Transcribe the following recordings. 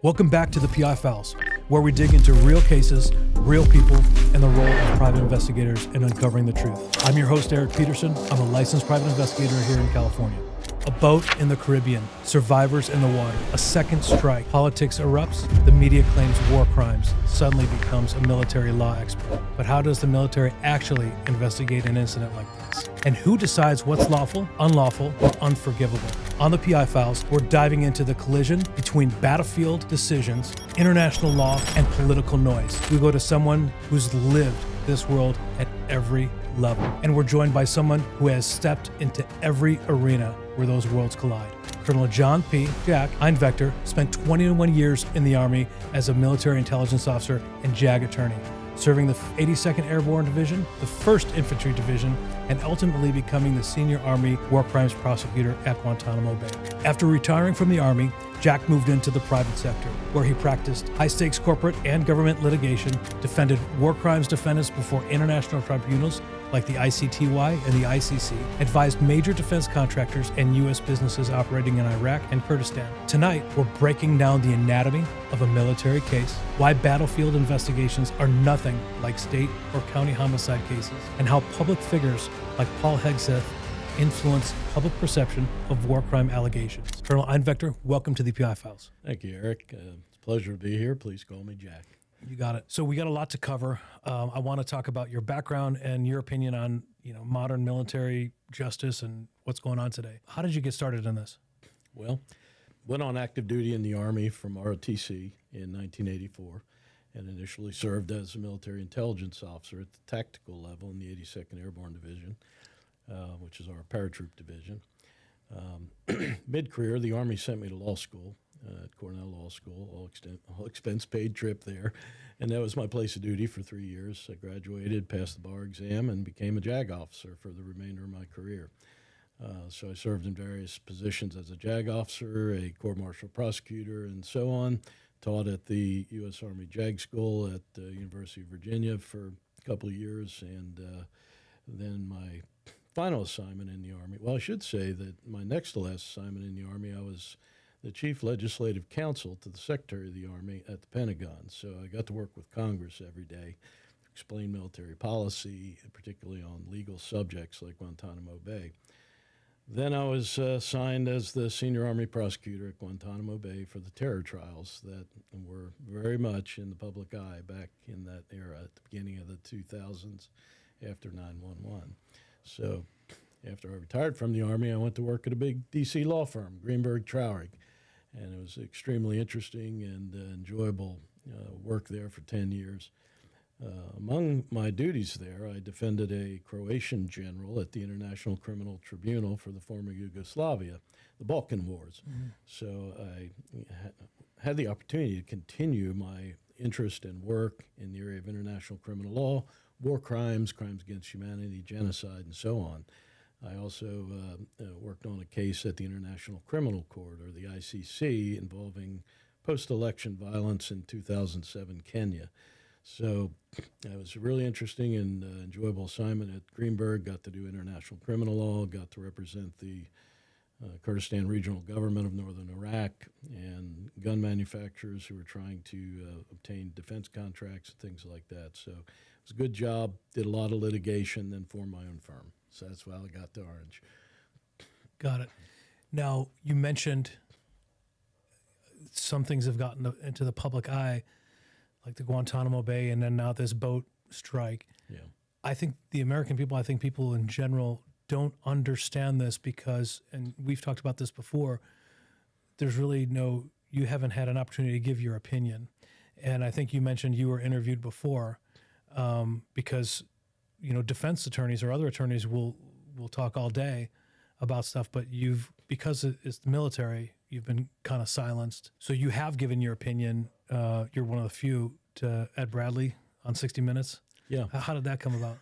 Welcome back to the PI Files, where we dig into real cases, real people, and the role of private investigators in uncovering the truth. I'm your host, Eric Peterson. I'm a licensed private investigator here in California. A boat in the Caribbean, survivors in the water, a second strike, politics erupts, the media claims war crimes, suddenly becomes a military law expert. But how does the military actually investigate an incident like this? And who decides what's lawful, unlawful, or unforgivable? On the PI Files, we're diving into the collision between battlefield decisions, international law, and political noise. We go to someone who's lived this world at every level. And we're joined by someone who has stepped into every arena where those worlds collide. Colonel John P. Jack Einwechter spent 21 years in the Army as a military intelligence officer and JAG attorney, serving the 82nd Airborne Division, the 1st Infantry Division, and ultimately becoming the senior Army war crimes prosecutor at Guantánamo Bay. After retiring from the Army, Jack moved into the private sector, where he practiced high-stakes corporate and government litigation, defended war crimes defendants before international tribunals like the ICTY and the ICC, advised major defense contractors and U.S. businesses operating in Iraq and Kurdistan. Tonight, we're breaking down the anatomy of a military case, why battlefield investigations are nothing like state or county homicide cases, and how public figures like Paul Hegseth influence public perception of war crime allegations. Colonel Einwechter, welcome to the PI Files. Thank you, Eric. It's a pleasure to be here. Please call me Jack. You got it. So we got a lot to cover. I want to talk about your background and your opinion on, modern military justice and what's going on today. How did you get started in this? Well, went on active duty in the Army from ROTC in 1984 and initially served as a military intelligence officer at the tactical level in the 82nd Airborne Division, which is our paratroop division. Mid-career, the Army sent me to law school at Cornell Law School, all expense paid trip there. And that was my place of duty for 3 years. I graduated, passed the bar exam, and became a JAG officer for the remainder of my career. So I served in various positions as a JAG officer, a court-martial prosecutor, and so on. Taught at the U.S. Army JAG School at the University of Virginia for a couple of years, and then my final assignment in the Army, well, I should say that my next to last assignment in the Army, I was the chief legislative counsel to the Secretary of the Army at the Pentagon. So I got to work with Congress every day to explain military policy, particularly on legal subjects like Guantánamo Bay. Then I was assigned as the senior Army prosecutor at Guantánamo Bay for the terror trials that were very much in the public eye back in that era at the beginning of the 2000s after 9/11. So after I retired from the Army, I went to work at a big D.C. law firm, Greenberg Traurig, and it was extremely interesting and enjoyable work there for 10 years. Among my duties there, I defended a Croatian general at the International Criminal Tribunal for the former Yugoslavia, the Balkan Wars. Mm-hmm. So I had the opportunity to continue my interest and work in the area of international criminal law, war crimes, crimes against humanity, genocide, and so on. I also worked on a case at the International Criminal Court, or the ICC, involving post-election violence in 2007 Kenya. So it was a really interesting and enjoyable assignment at Greenberg. Got to do international criminal law, got to represent the Kurdistan regional government of northern Iraq and gun manufacturers who were trying to obtain defense contracts and things like that. So it was a good job, did a lot of litigation, then formed my own firm. So that's why I got to Orange. Got it. Now, you mentioned some things have gotten into the public eye, like the Guantánamo Bay and then now this boat strike. Yeah. I think the American people, I think people in general don't understand this because, and we've talked about this before, there's really you haven't had an opportunity to give your opinion. And I think you mentioned you were interviewed before because, defense attorneys or other attorneys will talk all day about stuff, but because it's the military, you've been kind of silenced. So you have given your opinion. You're one of the few to Ed Bradley on 60 Minutes. Yeah. How did that come about?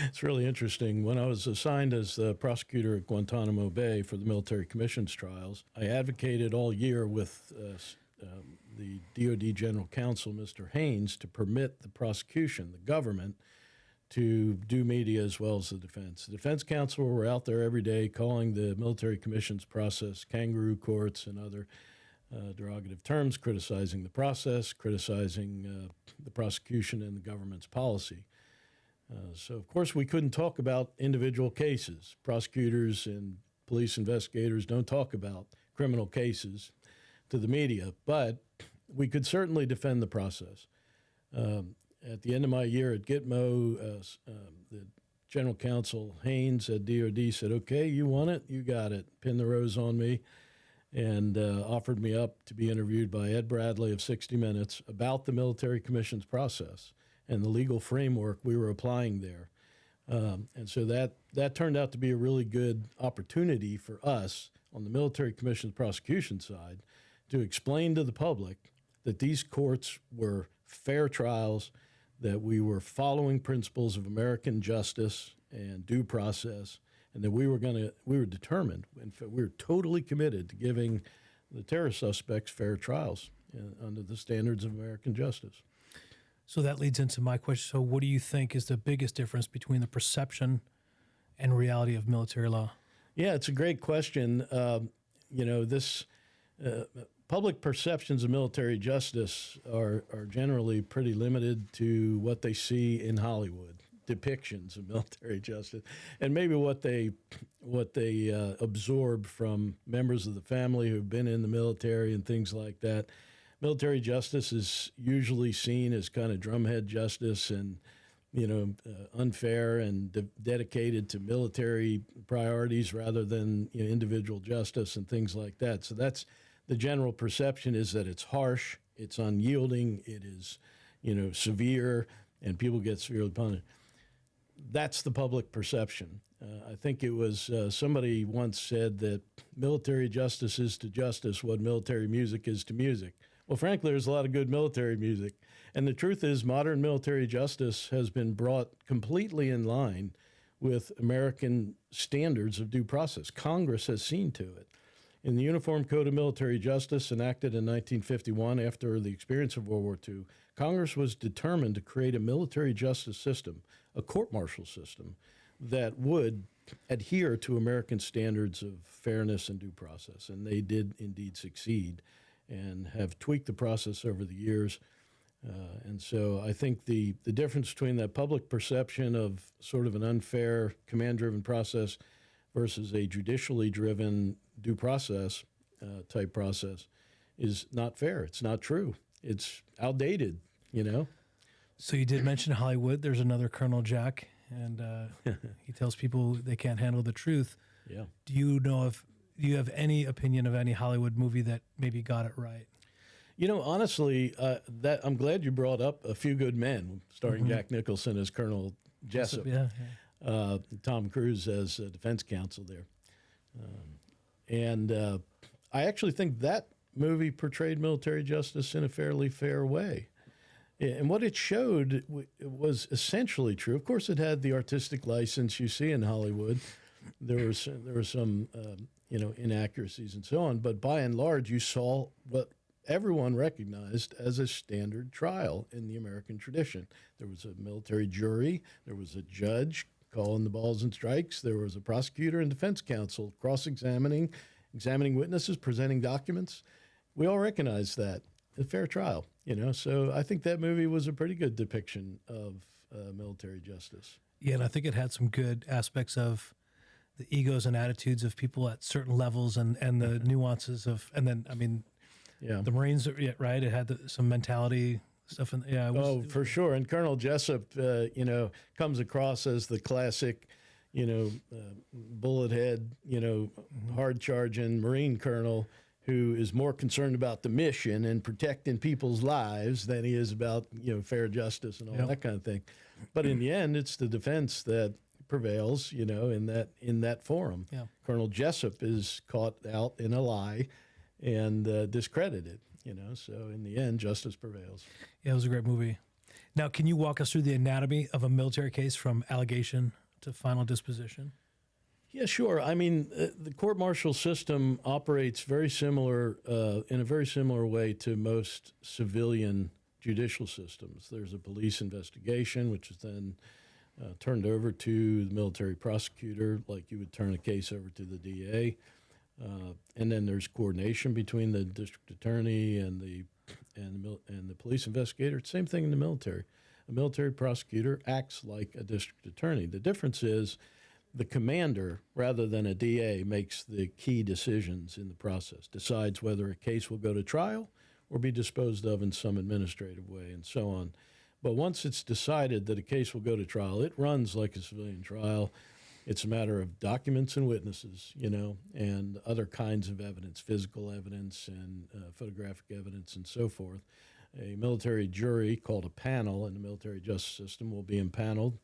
It's really interesting. When I was assigned as the prosecutor at Guantánamo Bay for the military commissions trials, I advocated all year with the DOD General Counsel, Mr. Haynes, to permit the prosecution, the government, to do media as well as the defense. The defense counsel were out there every day calling the military commissions process kangaroo courts and other derogative terms, criticizing the process, criticizing the prosecution and the government's policy. So, of course, we couldn't talk about individual cases. Prosecutors and police investigators don't talk about criminal cases to the media, but we could certainly defend the process. At the end of my year at Gitmo, the General Counsel Haynes at DOD said, "Okay, you want it, you got it." Pinned the rose on me and offered me up to be interviewed by Ed Bradley of 60 Minutes about the Military Commission's process and the legal framework we were applying there. And so that turned out to be a really good opportunity for us on the Military Commission's prosecution side to explain to the public that these courts were fair trials, that we were following principles of American justice and due process, and that we were determined, in fact, we were totally committed to giving the terror suspects fair trials under the standards of American justice. So that leads into my question. So what do you think is the biggest difference between the perception and reality of military law? Yeah, it's a great question. Public perceptions of military justice are generally pretty limited to what they see in Hollywood, depictions of military justice, and maybe what they absorb from members of the family who've been in the military and things like that. Military justice is usually seen as kind of drumhead justice and, unfair and dedicated to military priorities rather than individual justice and things like that. So that's the general perception, is that it's harsh, it's unyielding, it is, severe, and people get severely punished. That's the public perception. I think it was somebody once said that military justice is to justice what military music is to music. Well, frankly, there's a lot of good military music. And the truth is, modern military justice has been brought completely in line with American standards of due process. Congress has seen to it. In the Uniform Code of Military Justice, enacted in 1951 after the experience of World War II, Congress was determined to create a military justice system, a court-martial system, that would adhere to American standards of fairness and due process. And they did indeed succeed and have tweaked the process over the years. And so I think the difference between that public perception of sort of an unfair, command-driven process versus a judicially driven due process type process is not fair. It's not true. It's outdated, So you did mention Hollywood. There's another Colonel Jack, and he tells people they can't handle the truth. Yeah. Do you have any opinion of any Hollywood movie that maybe got it right? Honestly, that I'm glad you brought up A Few Good Men, starring Jack Nicholson as Colonel Jessup. Yeah. Tom Cruise as defense counsel there. I actually think that movie portrayed military justice in a fairly fair way. And what it showed was essentially true. Of course, it had the artistic license you see in Hollywood. There were some inaccuracies and so on. But by and large, you saw what everyone recognized as a standard trial in the American tradition. There was a military jury. There was a judge calling the balls and strikes. There was a prosecutor and defense counsel cross-examining, examining witnesses, presenting documents. We all recognize that. A fair trial, So I think that movie was a pretty good depiction of military justice. Yeah, and I think it had some good aspects of the egos and attitudes of people at certain levels and the nuances of, and then, the Marines, right? It had some mentality stuff. For sure. And Colonel Jessup, comes across as the classic, bullet head, hard charging Marine colonel who is more concerned about the mission and protecting people's lives than he is about, fair justice and all that kind of thing. But in the end, it's the defense that prevails, in that forum. Yeah. Colonel Jessup is caught out in a lie and discredited, so in the end, justice prevails. Yeah, it was a great movie. Now, can you walk us through the anatomy of a military case from allegation to final disposition? Yeah, sure. The court-martial system operates very similar, in a very similar way to most civilian judicial systems. There's a police investigation, which is then turned over to the military prosecutor, like you would turn a case over to the DA. And then there's coordination between the district attorney and the police investigator. It's the same thing in the military. A military prosecutor acts like a district attorney. The difference is the commander, rather than a DA, makes the key decisions in the process, decides whether a case will go to trial or be disposed of in some administrative way, and so on. But once it's decided that a case will go to trial, it runs like a civilian trial. It's a matter of documents and witnesses, and other kinds of evidence, physical evidence and photographic evidence and so forth. A military jury called a panel in the military justice system will be impaneled.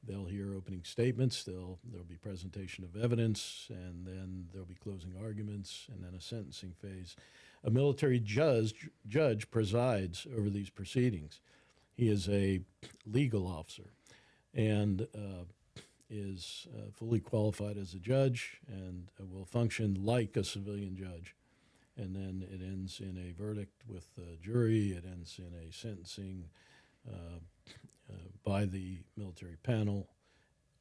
They'll hear opening statements, there'll be presentation of evidence, and then there'll be closing arguments, and then a sentencing phase. A military judge presides over these proceedings. He is a legal officer and is fully qualified as a judge and will function like a civilian judge. And then it ends in a verdict with the jury. It ends in a sentencing by the military panel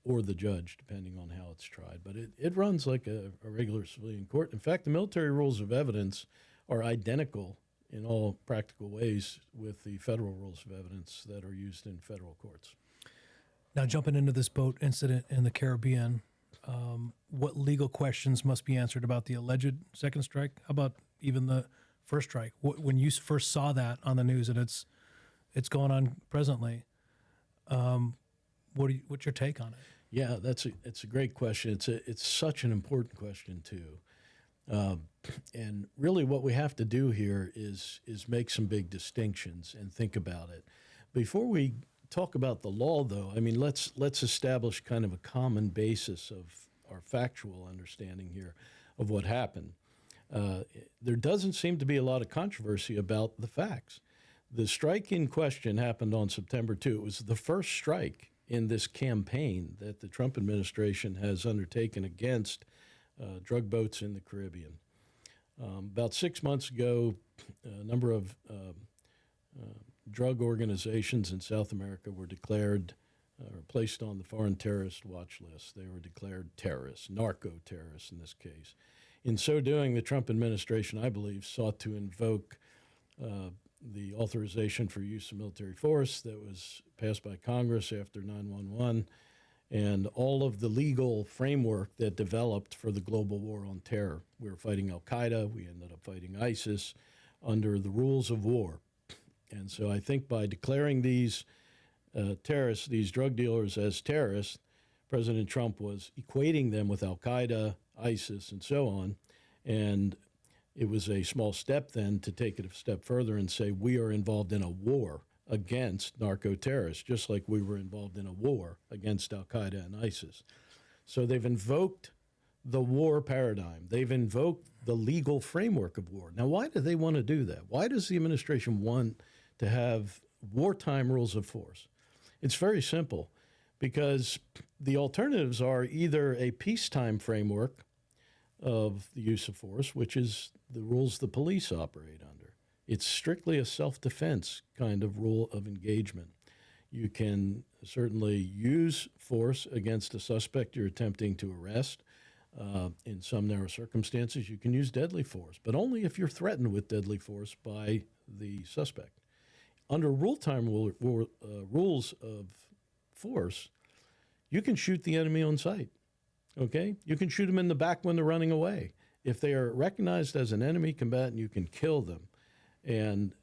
or the judge, depending on how it's tried. But it runs like a regular civilian court. In fact, the military rules of evidence are identical in all practical ways with the federal rules of evidence that are used in federal courts. Now, jumping into this boat incident in the Caribbean, what legal questions must be answered about the alleged second strike? How about even the first strike? When you first saw that on the news, and it's going on presently, what's your take on it? Yeah, it's a great question. It's such an important question too, and really what we have to do here is make some big distinctions and think about it. Before we talk about the law, though, I mean, let's establish kind of a common basis of our factual understanding here of what happened. There doesn't seem to be a lot of controversy about the facts. The strike in question happened on September 2. It was the first strike in this campaign that the Trump administration has undertaken against drug boats in the Caribbean. About 6 months ago, a number of drug organizations in South America were declared or placed on the foreign terrorist watch list. They were declared terrorists, narco-terrorists in this case. In so doing, the Trump administration, I believe, sought to invoke the authorization for use of military force that was passed by Congress after 9/11 and all of the legal framework that developed for the global war on terror. We were fighting al-Qaeda. We ended up fighting ISIS under the rules of war. And so I think by declaring these terrorists, these drug dealers as terrorists, President Trump was equating them with al-Qaeda, ISIS, and so on. And it was a small step then to take it a step further and say we are involved in a war against narco-terrorists, just like we were involved in a war against al-Qaeda and ISIS. So they've invoked the war paradigm. They've invoked the legal framework of war. Now, why do they want to do that? Why does the administration want to have wartime rules of force? It's very simple, because the alternatives are either a peacetime framework of the use of force, which is the rules the police operate under. It's strictly a self-defense kind of rule of engagement. You can certainly use force against a suspect you're attempting to arrest. In some narrow circumstances, you can use deadly force, but only if you're threatened with deadly force by the suspect. Under rule-time rules of force, you can shoot the enemy on sight, okay? You can shoot them in the back when they're running away. If they are recognized as an enemy combatant, you can kill them. And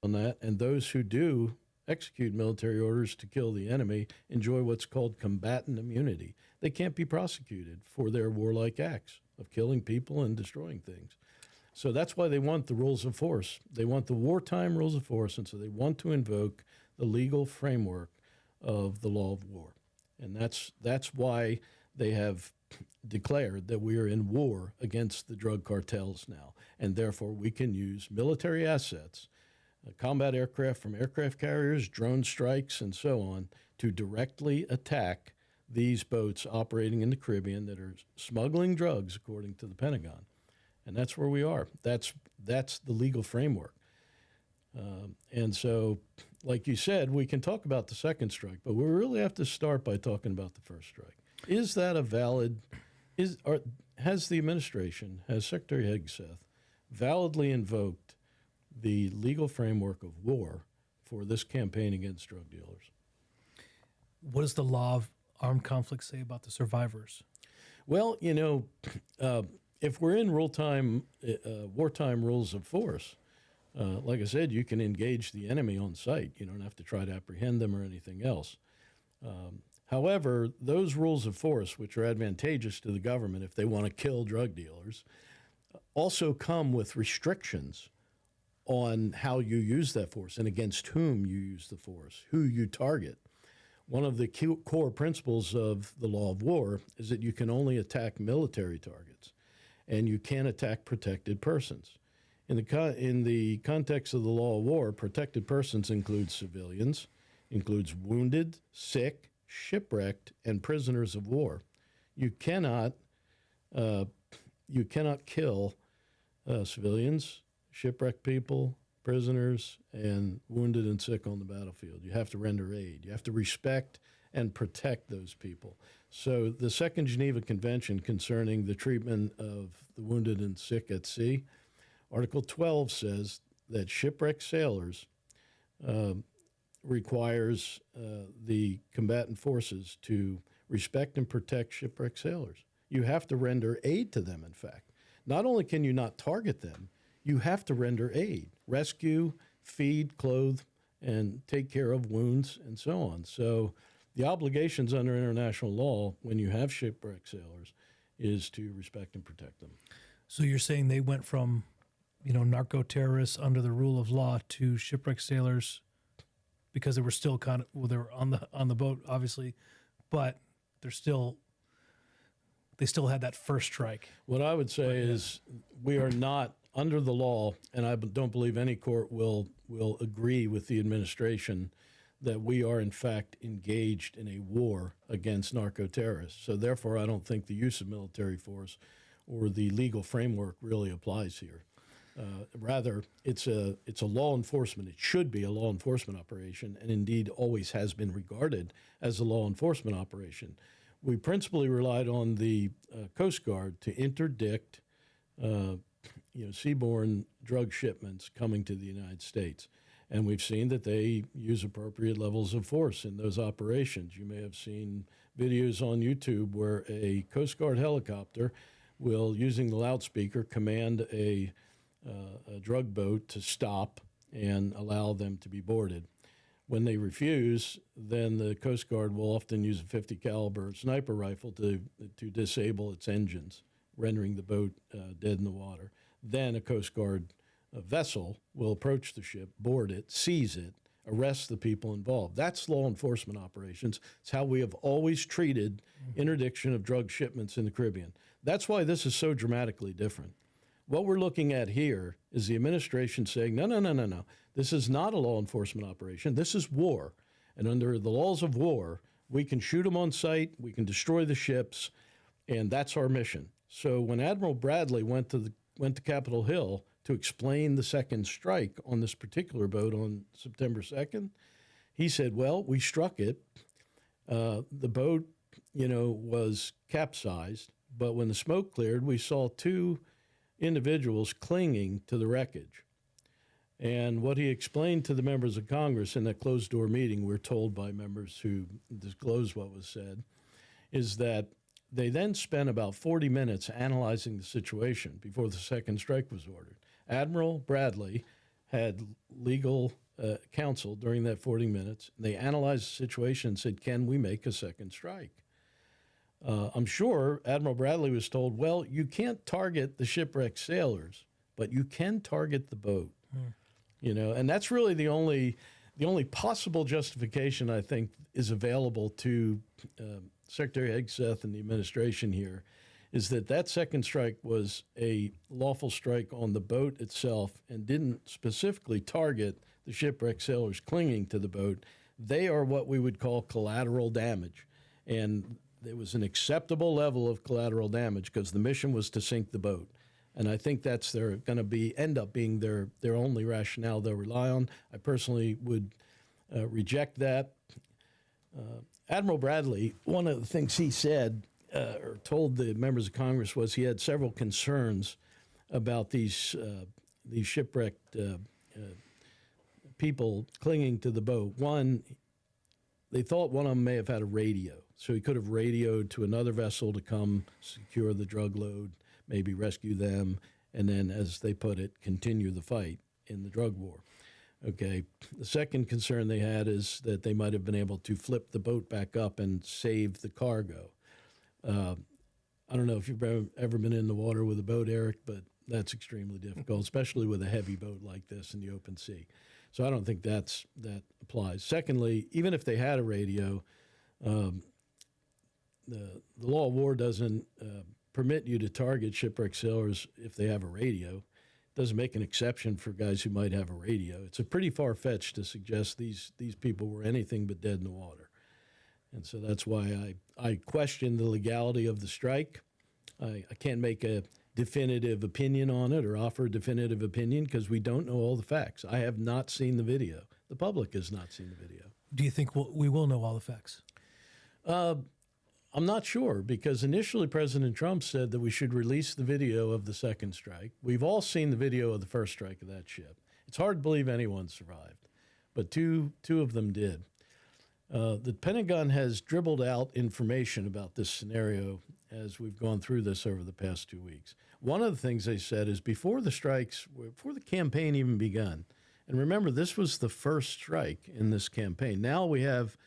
on that, and those who do execute military orders to kill the enemy enjoy what's called combatant immunity. They can't be prosecuted for their warlike acts of killing people and destroying things. So that's why they want the rules of force. They want the wartime rules of force, and so they want to invoke the legal framework of the law of war. And that's why they have declared that we are in war against the drug cartels now, and therefore we can use military assets, combat aircraft from aircraft carriers, drone strikes, and so on, to directly attack these boats operating in the Caribbean that are smuggling drugs, according to the Pentagon. And that's where we are. That's the legal framework. And so, like you said, we can talk about the second strike, but we really have to start by talking about the first strike. Is that a valid Has the administration, has Secretary Hegseth validly invoked the legal framework of war for this campaign against drug dealers? What does the law of armed conflict say about the survivors? Well, if we're in wartime rules of force, like I said, you can engage the enemy on sight. You don't have to try to apprehend them or anything else. However, those rules of force, which are advantageous to the government if they want to kill drug dealers, also come with restrictions on how you use that force and against whom you use the force, who you target. One of the core principles of the law of war is that you can only attack military targets, and you can't attack protected persons. In the context of the law of war, protected persons include civilians, includes wounded, sick, shipwrecked, and prisoners of war. You cannot kill civilians, shipwrecked people, prisoners, and wounded and sick on the battlefield. You have to render aid. You have to respect and protect those people. So the Second Geneva Convention concerning the treatment of the wounded and sick at sea, Article 12 says that shipwrecked sailors requires the combatant forces to respect and protect shipwrecked sailors. You have to render aid to them, in fact. Not only can you not target them, you have to render aid, rescue, feed, clothe, and take care of wounds, and so on. So the obligations under international law when you have shipwrecked sailors is to respect and protect them. So you're saying they went from, narco-terrorists under the rule of law to shipwrecked sailors because they were still they were on the boat, obviously, but they still had that first strike. What I would say is we are not under the law, and I don't believe any court will agree with the administration that we are in fact engaged in a war against narco-terrorists. So therefore, I don't think the use of military force or the legal framework really applies here. Rather, it's a law enforcement. It should be a law enforcement operation, and indeed always has been regarded as a law enforcement operation. We principally relied on the Coast Guard to interdict, seaborne drug shipments coming to the United States, and we've seen that they use appropriate levels of force in those operations. You may have seen videos on YouTube where a Coast Guard helicopter will, using the loudspeaker, command a drug boat to stop and allow them to be boarded. When they refuse, then the Coast Guard will often use a .50 caliber sniper rifle to disable its engines, rendering the boat dead in the water. Then a Coast Guard vessel will approach the ship, board it, seize it, arrest the people involved. That's law enforcement operations. It's how we have always treated interdiction of drug shipments in the Caribbean. That's why this is so dramatically different. What we're looking at here is the administration saying, no. This is not a law enforcement operation. This is war. And under the laws of war, we can shoot them on sight, we can destroy the ships, and that's our mission. So when Admiral Bradley went to Capitol Hill to explain the second strike on this particular boat on September 2nd, he said, well, we struck it. The boat, was capsized, but when the smoke cleared, we saw two individuals clinging to the wreckage. And what he explained to the members of Congress in that closed-door meeting, we're told by members who disclosed what was said, is that they then spent about 40 minutes analyzing the situation before the second strike was ordered. Admiral Bradley had legal counsel during that 40 minutes. They analyzed the situation and said, can we make a second strike? I'm sure Admiral Bradley was told, well, you can't target the shipwrecked sailors, but you can target the boat. And that's really the only possible justification I think is available to Secretary Hegseth and the administration here, is that second strike was a lawful strike on the boat itself and didn't specifically target the shipwrecked sailors clinging to the boat. They are what we would call collateral damage. And it was an acceptable level of collateral damage because the mission was to sink the boat. And I think that's going to end up being their only rationale they'll rely on. I personally would reject that. Admiral Bradley, one of the things he said or told the members of Congress was he had several concerns about these shipwrecked people clinging to the boat. One, they thought one of them may have had a radio, so he could have radioed to another vessel to come secure the drug load, maybe rescue them, and then, as they put it, continue the fight in the drug war. Okay. The second concern they had is that they might have been able to flip the boat back up and save the cargo. I don't know if you've ever been in the water with a boat, Eric, but that's extremely difficult, especially with a heavy boat like this in the open sea. So I don't think that applies. Secondly, even if they had a radio, the law of war doesn't permit you to target shipwrecked sailors if they have a radio. It doesn't make an exception for guys who might have a radio. It's a pretty far-fetched to suggest these people were anything but dead in the water. And so that's why I question the legality of the strike. I can't make a definitive opinion on it or offer a definitive opinion because we don't know all the facts. I have not seen the video. The public has not seen the video. Do you think we will know all the facts? I'm not sure because initially President Trump said that we should release the video of the second strike. We've all seen the video of the first strike of that ship. It's hard to believe anyone survived, but two of them did. The Pentagon has dribbled out information about this scenario as we've gone through this over the past 2 weeks. One of the things they said is before the campaign even begun, and remember, this was the first strike in this campaign. Now we have,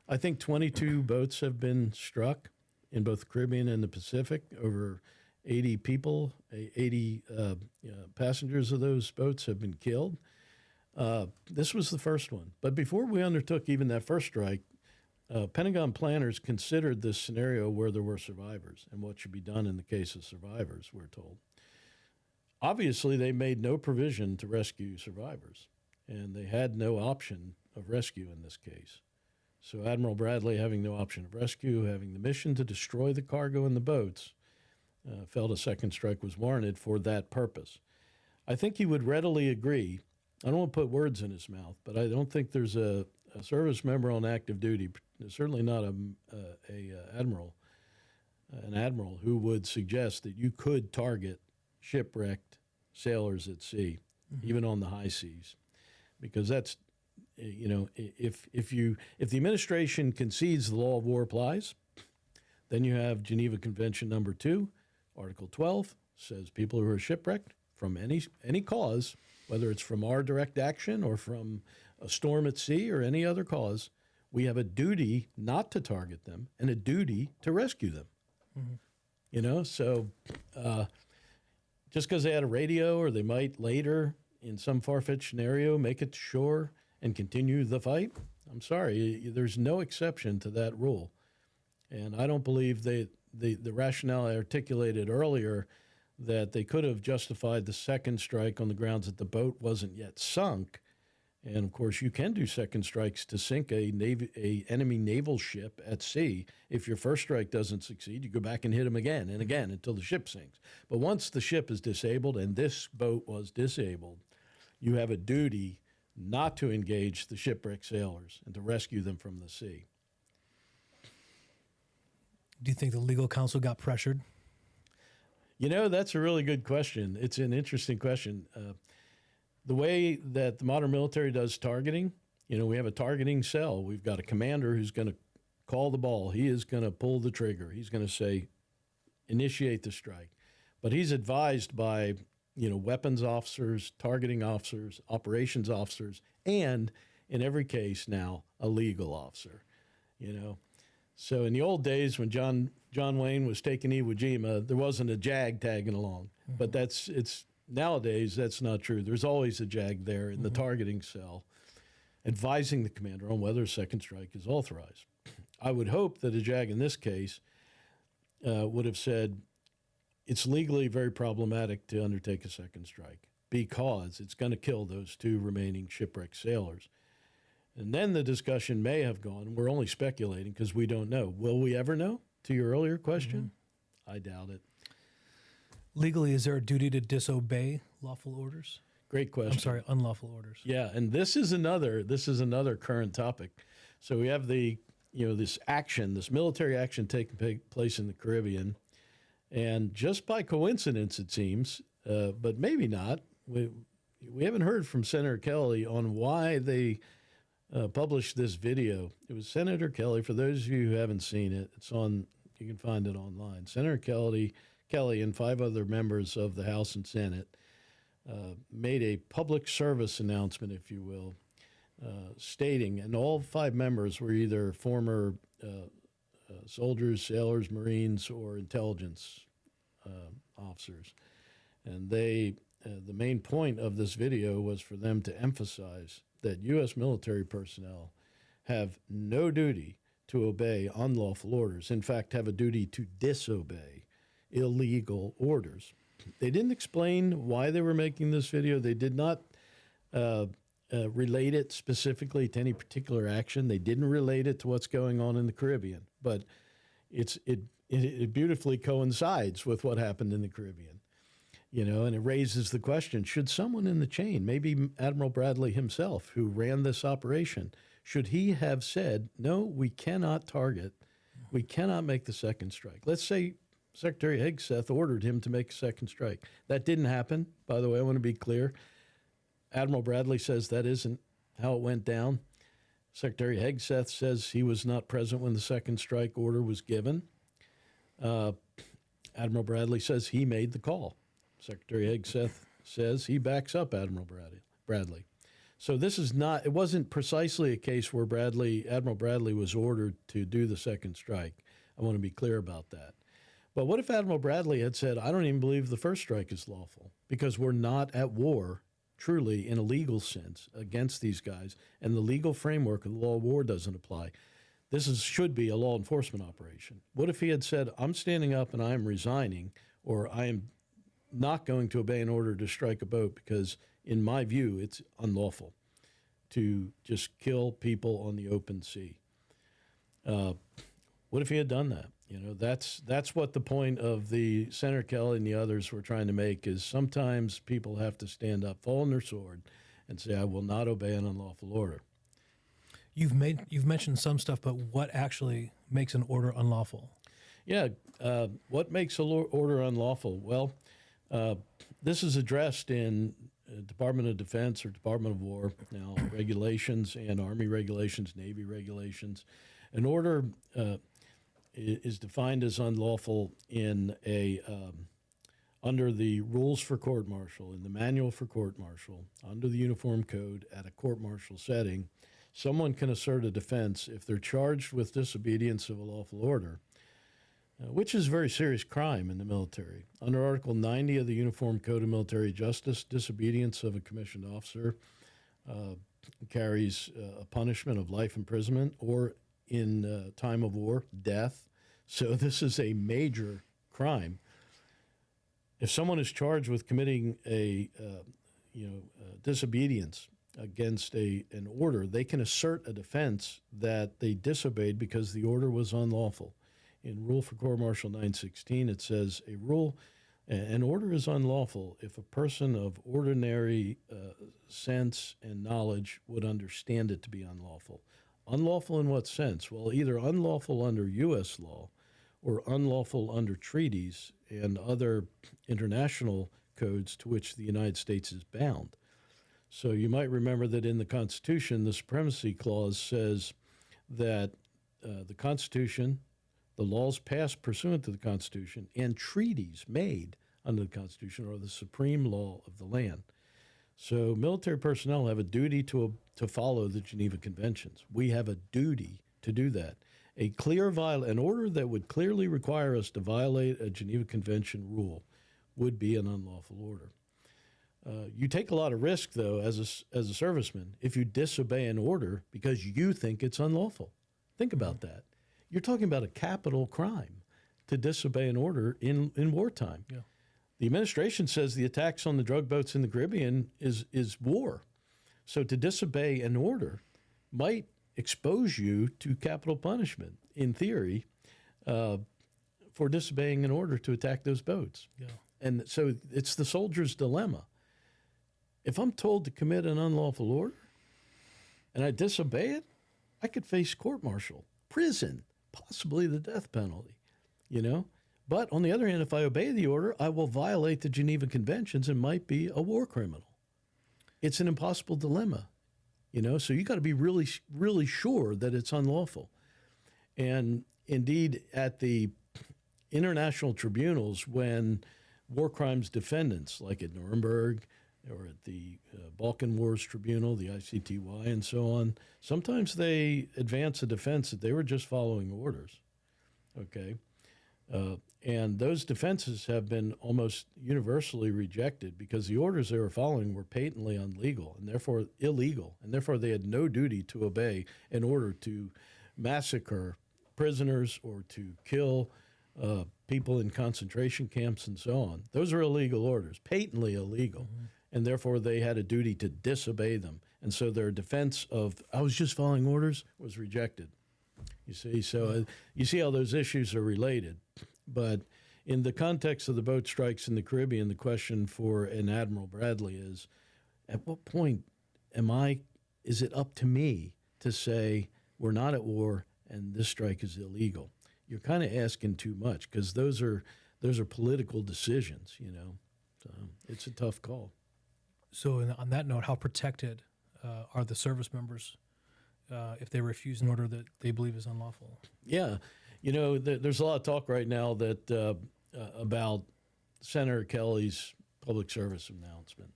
I think, 22 boats have been struck in both the Caribbean and the Pacific. Over 80 people, 80 passengers of those boats have been killed. This was the first one. But before we undertook even that first strike, Pentagon planners considered this scenario where there were survivors and what should be done in the case of survivors, we're told. Obviously, they made no provision to rescue survivors, and they had no option of rescue in this case. So Admiral Bradley, having no option of rescue, having the mission to destroy the cargo in the boats, felt a second strike was warranted for that purpose. I think he would readily agree. I don't want to put words in his mouth, but I don't think there's a service member on active duty, certainly not an admiral, who would suggest that you could target shipwrecked sailors at sea, even on the high seas, because that's, if the administration concedes the law of war applies, then you have Geneva Convention number 2, Article 12 says people who are shipwrecked from any cause, whether it's from our direct action or from a storm at sea or any other cause, we have a duty not to target them and a duty to rescue them. So just because they had a radio or they might later, in some far-fetched scenario, make it to shore and continue the fight, I'm sorry, there's no exception to that rule. And I don't believe the rationale I articulated earlier that they could have justified the second strike on the grounds that the boat wasn't yet sunk. And of course, you can do second strikes to sink a enemy naval ship at sea. If your first strike doesn't succeed, you go back and hit them again and again until the ship sinks. But once the ship is disabled, and this boat was disabled, you have a duty not to engage the shipwrecked sailors and to rescue them from the sea. Do you think the legal counsel got pressured? That's a really good question. It's an interesting question. The way that the modern military does targeting, we have a targeting cell. We've got a commander who's going to call the ball. He is going to pull the trigger. He's going to say, initiate the strike. But he's advised by, weapons officers, targeting officers, operations officers, and in every case now, a legal officer, So in the old days when John Wayne was taking Iwo Jima, there wasn't a JAG tagging along. But nowadays, that's not true. There's always a JAG there in the targeting cell advising the commander on whether a second strike is authorized. I would hope that a JAG in this case would have said it's legally very problematic to undertake a second strike because it's going to kill those 2 remaining shipwrecked sailors. And then the discussion may have gone, we're only speculating because we don't know. Will we ever know? To your earlier question, I doubt it. Legally, is there a duty to disobey lawful orders? Great question. I'm sorry, unlawful orders. Yeah, and this is another current topic. So we have the this action, this military action taking place in the Caribbean. And just by coincidence, it seems, but maybe not, we haven't heard from Senator Kelly on why they published this video. It was Senator Kelly. For those of you who haven't seen it, you can find it online. Senator Kelly and 5 other members of the House and Senate made a public service announcement, if you will, stating, and all 5 members were either former soldiers, sailors, Marines, or intelligence officers. And the main point of this video was for them to emphasize that U.S. military personnel have no duty to obey unlawful orders. In fact, have a duty to disobey illegal orders. They didn't explain why they were making this video. They did not relate it specifically to any particular action. They didn't relate it to what's going on in the Caribbean. But it beautifully coincides with what happened in the Caribbean. And it raises the question, should someone in the chain, maybe Admiral Bradley himself, who ran this operation, should he have said, no, we cannot target, we cannot make the second strike? Let's say Secretary Hegseth ordered him to make a second strike. That didn't happen, by the way, I want to be clear. Admiral Bradley says that isn't how it went down. Secretary Hegseth says he was not present when the second strike order was given. Admiral Bradley says he made the call. Secretary Hegseth says he backs up Admiral Bradley. So it wasn't precisely a case where Admiral Bradley was ordered to do the second strike. I want to be clear about that. But what if Admiral Bradley had said, I don't even believe the first strike is lawful because we're not at war, truly, in a legal sense, against these guys, and the legal framework of the law of war doesn't apply. Should be a law enforcement operation. What if he had said, I'm standing up and I am resigning, or I am not going to obey an order to strike a boat because, in my view, it's unlawful to just kill people on the open sea? What if he had done that? That's what the point of the Senator Kelly and the others were trying to make, is sometimes people have to stand up, fall on their sword, and say, I will not obey an unlawful order. You've mentioned some stuff, but what actually makes an order unlawful? Yeah, what makes an order unlawful? Well, this is addressed in Department of Defense or Department of War now regulations and Army regulations, Navy regulations. An order is defined as unlawful in under the rules for court-martial, in the manual for court-martial, under the Uniform Code at a court-martial setting. Someone can assert a defense if they're charged with disobedience of a lawful order, which is a very serious crime in the military. Under Article 90 of the Uniform Code of Military Justice, disobedience of a commissioned officer carries a punishment of life imprisonment or, in time of war, death. So this is a major crime. If someone is charged with committing disobedience against an order, they can assert a defense that they disobeyed because the order was unlawful. In Rule for Court-Martial 916, it says an order is unlawful if a person of ordinary sense and knowledge would understand it to be unlawful. Unlawful in what sense? Well, either unlawful under U.S. law or unlawful under treaties and other international codes to which the United States is bound. So you might remember that in the Constitution, the Supremacy Clause says that the Constitution, the laws passed pursuant to the Constitution, and treaties made under the Constitution are the supreme law of the land. So military personnel have a duty to follow the Geneva Conventions. We have a duty to do that. An order that would clearly require us to violate a Geneva Convention rule would be an unlawful order. You take a lot of risk, though, as a serviceman, if you disobey an order because you think it's unlawful. Think about that. You're talking about a capital crime to disobey an order in wartime. Yeah. The administration says the attacks on the drug boats in the Caribbean is war. So to disobey an order might expose you to capital punishment, in theory, for disobeying an order to attack those boats. Yeah. And so it's the soldier's dilemma. If I'm told to commit an unlawful order and I disobey it, I could face court-martial prison, possibly the death penalty, you know? But on the other hand, if I obey the order, I will violate the Geneva Conventions and might be a war criminal. It's an impossible dilemma, you know? So you got to be really, really sure that it's unlawful. And indeed, at the international tribunals, when war crimes defendants, like at Nuremberg or at the Balkan Wars Tribunal, the ICTY, and so on, sometimes they advance a defense that they were just following orders, okay? And those defenses have been almost universally rejected because the orders they were following were patently illegal and therefore illegal, and therefore they had no duty to obey in order to massacre prisoners or to kill people in concentration camps and so on. Those are illegal orders, patently illegal, and therefore they had a duty to disobey them. And so their defense of, I was just following orders, was rejected. You see, so you see how those issues are related. But in the context of the boat strikes in the Caribbean, the question for an Admiral Bradley is, at what point is it up to me to say we're not at war and this strike is illegal? You're kind of asking too much because those are political decisions, you know. So it's a tough call. So on that note, how protected are the service members if they refuse an order that they believe is unlawful? Yeah. You know, there's a lot of talk right now that about Senator Kelly's public service announcement.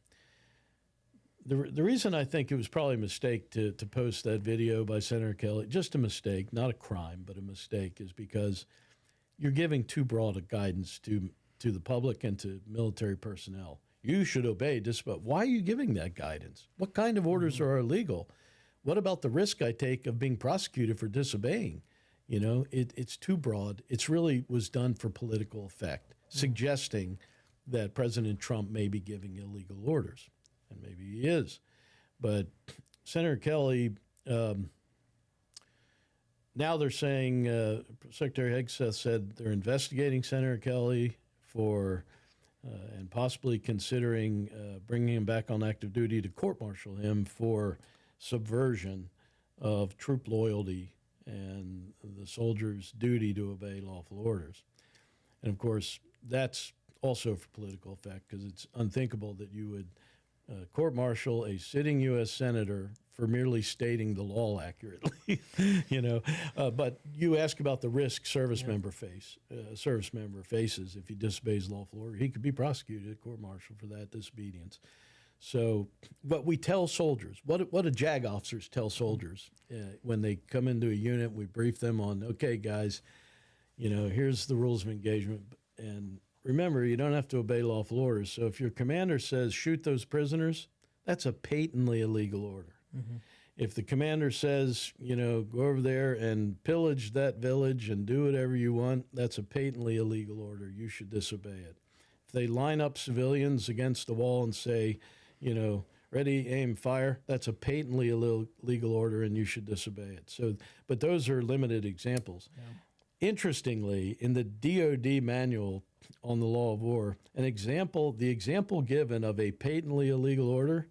The reason I think it was probably a mistake to post that video by Senator Kelly, just a mistake, not a crime, but a mistake, is because you're giving too broad a guidance to the public and to military personnel. You should obey but why are you giving that guidance? What kind of orders are illegal? What about the risk I take of being prosecuted for disobeying? You know, it's too broad. It's really was done for political effect, suggesting that President Trump may be giving illegal orders, and maybe he is. But Senator Kelly, now they're saying, Secretary Hegseth said they're investigating Senator Kelly for, and possibly considering bringing him back on active duty to court-martial him for subversion of troop loyalty and the soldiers' duty to obey lawful orders. And of course, that's also for political effect because it's unthinkable that you would court-martial a sitting U.S. senator for merely stating the law accurately, you know. But you ask about the risk service member faces if he disobeys lawful order. He could be prosecuted, court-martial for that disobedience. So what we tell soldiers, what do JAG officers tell soldiers when they come into a unit? We brief them on, okay, guys, you know, here's the rules of engagement. And remember, you don't have to obey lawful orders. So if your commander says, shoot those prisoners, that's a patently illegal order. If the commander says, you know, go over there and pillage that village and do whatever you want, that's a patently illegal order. You should disobey it. If they line up civilians against the wall and say, you know, ready, aim, fire, that's a patently illegal order and you should disobey it. So, but those are limited examples. Yeah. Interestingly, in the DOD manual on the law of war, the example given of a patently illegal order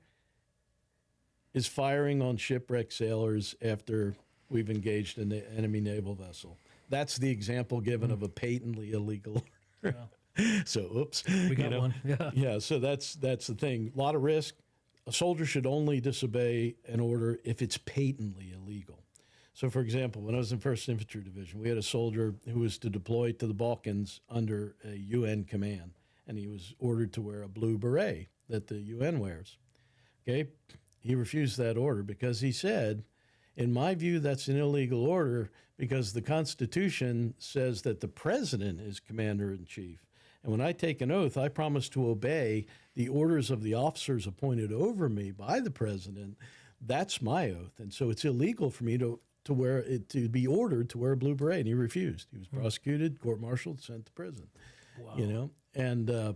is firing on shipwrecked sailors after we've engaged an enemy naval vessel. That's the example given of a patently illegal order. Yeah. So, oops. We got one. Yeah. Yeah, so that's the thing. A lot of risk. A soldier should only disobey an order if it's patently illegal. So, for example, when I was in 1st Infantry Division, we had a soldier who was to deploy to the Balkans under a UN command, and he was ordered to wear a blue beret that the UN wears. Okay? He refused that order because he said, in my view, that's an illegal order because the Constitution says that the president is commander-in-chief. And when I take an oath, I promise to obey the orders of the officers appointed over me by the president. That's my oath. And so it's illegal for me to be ordered to wear a blue beret. And he refused. He was prosecuted, court-martialed, sent to prison. Wow. You know? And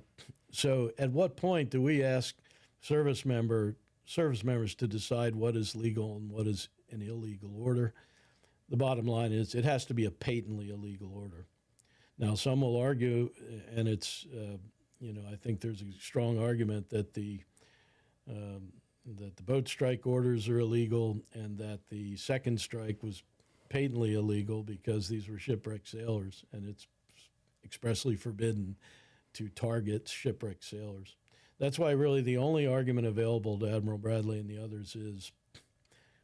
so at what point do we ask service members to decide what is legal and what is an illegal order? The bottom line is it has to be a patently illegal order. Now, some will argue, and it's, you know, I think there's a strong argument that the boat strike orders are illegal and that the second strike was patently illegal because these were shipwrecked sailors, and it's expressly forbidden to target shipwrecked sailors. That's why really the only argument available to Admiral Bradley and the others is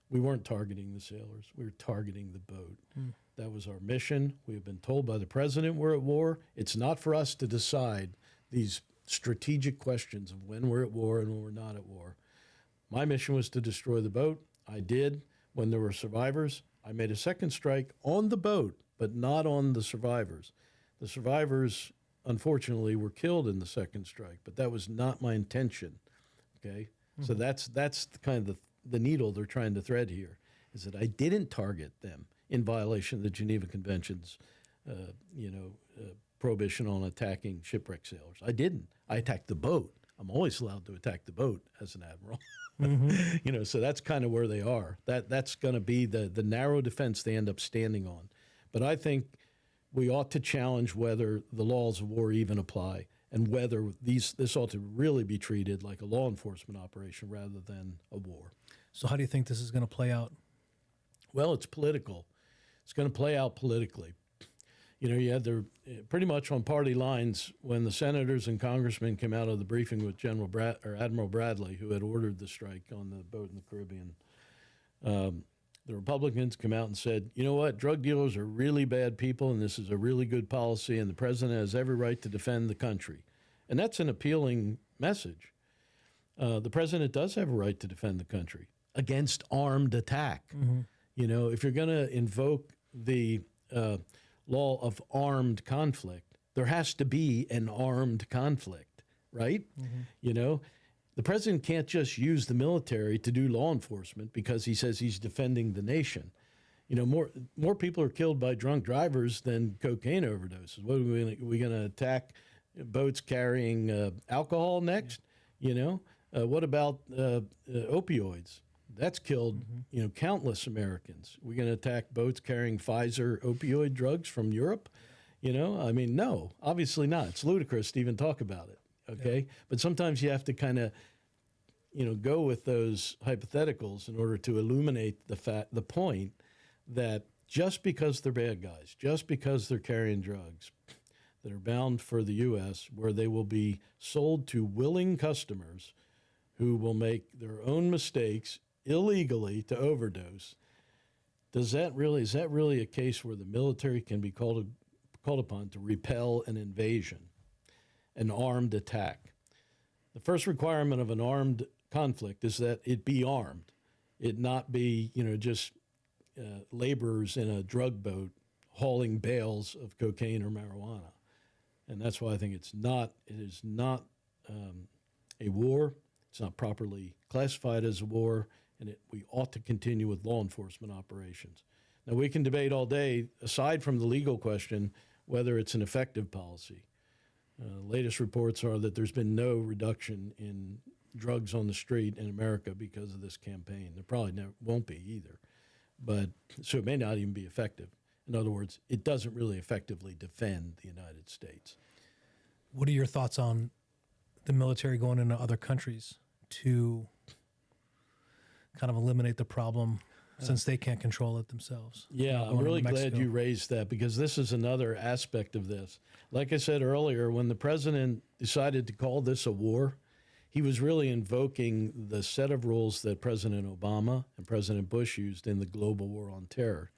we weren't targeting the sailors. We were targeting the boat. That was our mission. We have been told by the president we're at war. It's not for us to decide these strategic questions of when we're at war and when we're not at war. My mission was to destroy the boat. I did. When there were survivors, I made a second strike on the boat, but not on the survivors. The survivors, unfortunately, were killed in the second strike, but that was not my intention. Okay, so that's the kind of the needle they're trying to thread here, is that I didn't target them in violation of the Geneva Convention's, prohibition on attacking shipwrecked sailors. I didn't. I attacked the boat. I'm always allowed to attack the boat as an admiral. So that's kind of where they are. That's going to be the narrow defense they end up standing on. But I think we ought to challenge whether the laws of war even apply and whether this ought to really be treated like a law enforcement operation rather than a war. So how do you think this is going to play out? Well, it's political. It's going to play out politically. You had pretty much on party lines when the senators and congressmen came out of the briefing with Admiral Bradley, who had ordered the strike on the boat in the Caribbean. The Republicans come out and said, you know what, drug dealers are really bad people, and this is a really good policy, and the president has every right to defend the country. And that's an appealing message. The president does have a right to defend the country against armed attack. If you're going to invoke the law of armed conflict, there has to be an armed conflict, right? The president can't just use the military to do law enforcement because he says he's defending the nation. More people are killed by drunk drivers than cocaine overdoses. What are we going to attack boats carrying alcohol next? What about opioids? That's killed, countless Americans. We're going to attack boats carrying Pfizer opioid drugs from Europe? No, obviously not. It's ludicrous to even talk about it. Okay. Yeah. But sometimes you have to kind of, go with those hypotheticals in order to illuminate the point that just because they're bad guys, just because they're carrying drugs that are bound for the U.S., where they will be sold to willing customers who will make their own mistakes illegally to overdose, is that really a case where the military can be called upon to repel an invasion, an armed attack? The first requirement of an armed conflict is that it be armed, it not be just laborers in a drug boat hauling bales of cocaine or marijuana. And that's why I think it is not a war. It's not properly classified as a war, and we ought to continue with law enforcement operations. Now, we can debate all day, aside from the legal question, whether it's an effective policy. Latest reports are that there's been no reduction in drugs on the street in America because of this campaign. There probably won't be either. So it may not even be effective. In other words, it doesn't really effectively defend the United States. What are your thoughts on the military going into other countries to kind of eliminate the problem since they can't control it themselves? Yeah, I'm really glad you raised that, because this is another aspect of this. Like I said earlier, when the president decided to call this a war, he was really invoking the set of rules that President Obama and President Bush used in the global war on terror.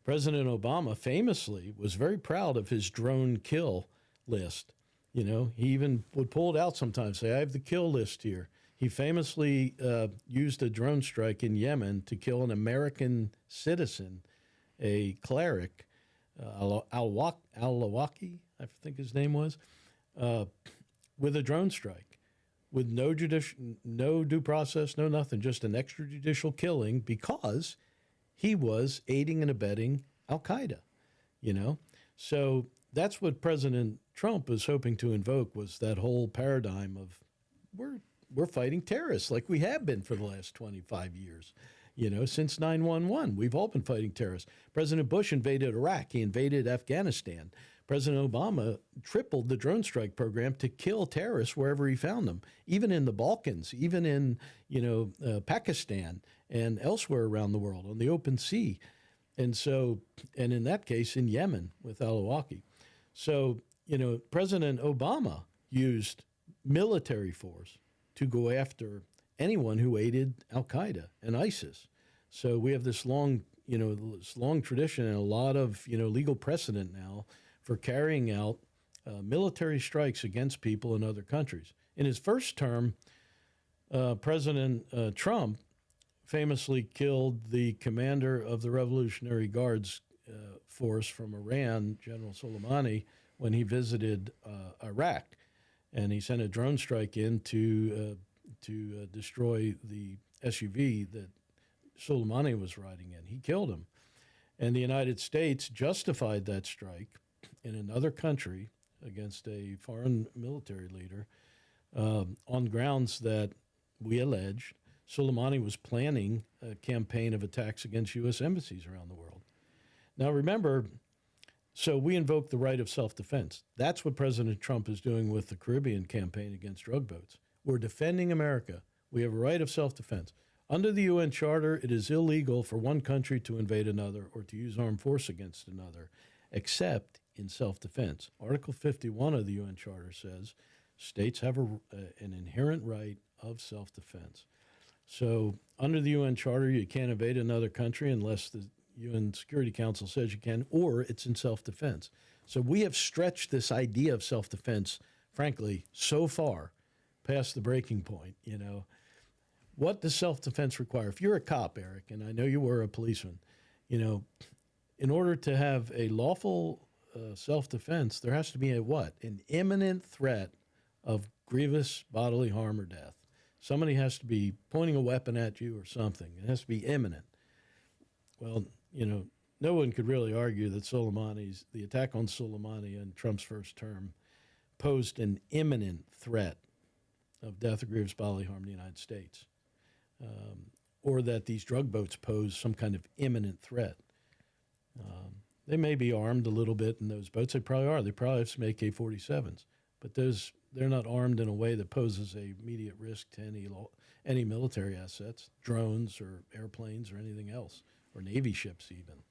President Obama famously was very proud of his drone kill list. He even would pull it out sometimes, say, I have the kill list here. He famously used a drone strike in Yemen to kill an American citizen, a cleric, Al-Awaki, I think his name was, with a drone strike, with no due process, no nothing, just an extrajudicial killing because he was aiding and abetting Al-Qaeda, So that's what President Trump was hoping to invoke, was that whole paradigm of we're fighting terrorists like we have been for the last 25 years. Since 9/11, we've all been fighting terrorists. President Bush invaded Iraq. He invaded Afghanistan. President Obama tripled the drone strike program to kill terrorists wherever he found them, even in the Balkans, even in Pakistan and elsewhere around the world on the open sea. And so, and in that case, in Yemen with al-Awlaki. So, President Obama used military force to go after anyone who aided al-Qaeda and ISIS. So we have this long tradition and a lot of, legal precedent now for carrying out military strikes against people in other countries. In his first term, President Trump famously killed the commander of the Revolutionary Guards force from Iran, General Soleimani, when he visited Iraq. And he sent a drone strike in to destroy the SUV that Soleimani was riding in. He killed him. And the United States justified that strike in another country against a foreign military leader on grounds that we alleged Soleimani was planning a campaign of attacks against U.S. embassies around the world. Now, remember, so we invoke the right of self-defense. That's what President Trump is doing with the Caribbean campaign against drug boats. We're defending America. We have a right of self-defense. Under the UN Charter, it is illegal for one country to invade another or to use armed force against another, except in self-defense. Article 51 of the UN Charter says states have an inherent right of self-defense. So under the UN Charter, you can't invade another country unless the UN Security Council says you can, or it's in self-defense. So we have stretched this idea of self-defense, frankly, so far past the breaking point. What does self-defense require? If you're a cop, Eric, and I know you were a policeman, in order to have a lawful self-defense, there has to be an imminent threat of grievous bodily harm or death. Somebody has to be pointing a weapon at you or something. It has to be imminent. Well, no one could really argue that the attack on Soleimani in Trump's first term posed an imminent threat of death or grievous bodily harm in the United States, or that these drug boats pose some kind of imminent threat. They may be armed a little bit in those boats. They probably are. They probably have some AK-47s, but they're not armed in a way that poses a immediate risk to any military assets, drones or airplanes or anything else, or Navy ships even.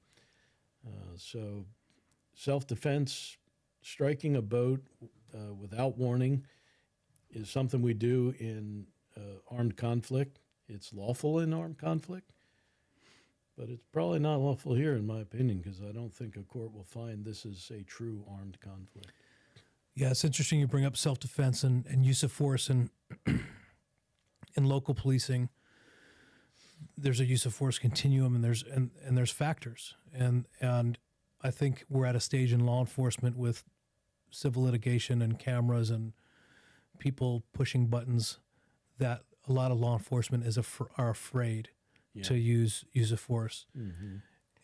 So self-defense, striking a boat without warning is something we do in armed conflict. It's lawful in armed conflict, but it's probably not lawful here, in my opinion, because I don't think a court will find this is a true armed conflict. Yeah, it's interesting you bring up self-defense and use of force in local policing. There's a use of force continuum, and there's factors, and I think we're at a stage in law enforcement with civil litigation and cameras and people pushing buttons that a lot of law enforcement are afraid to use of force. Mm-hmm.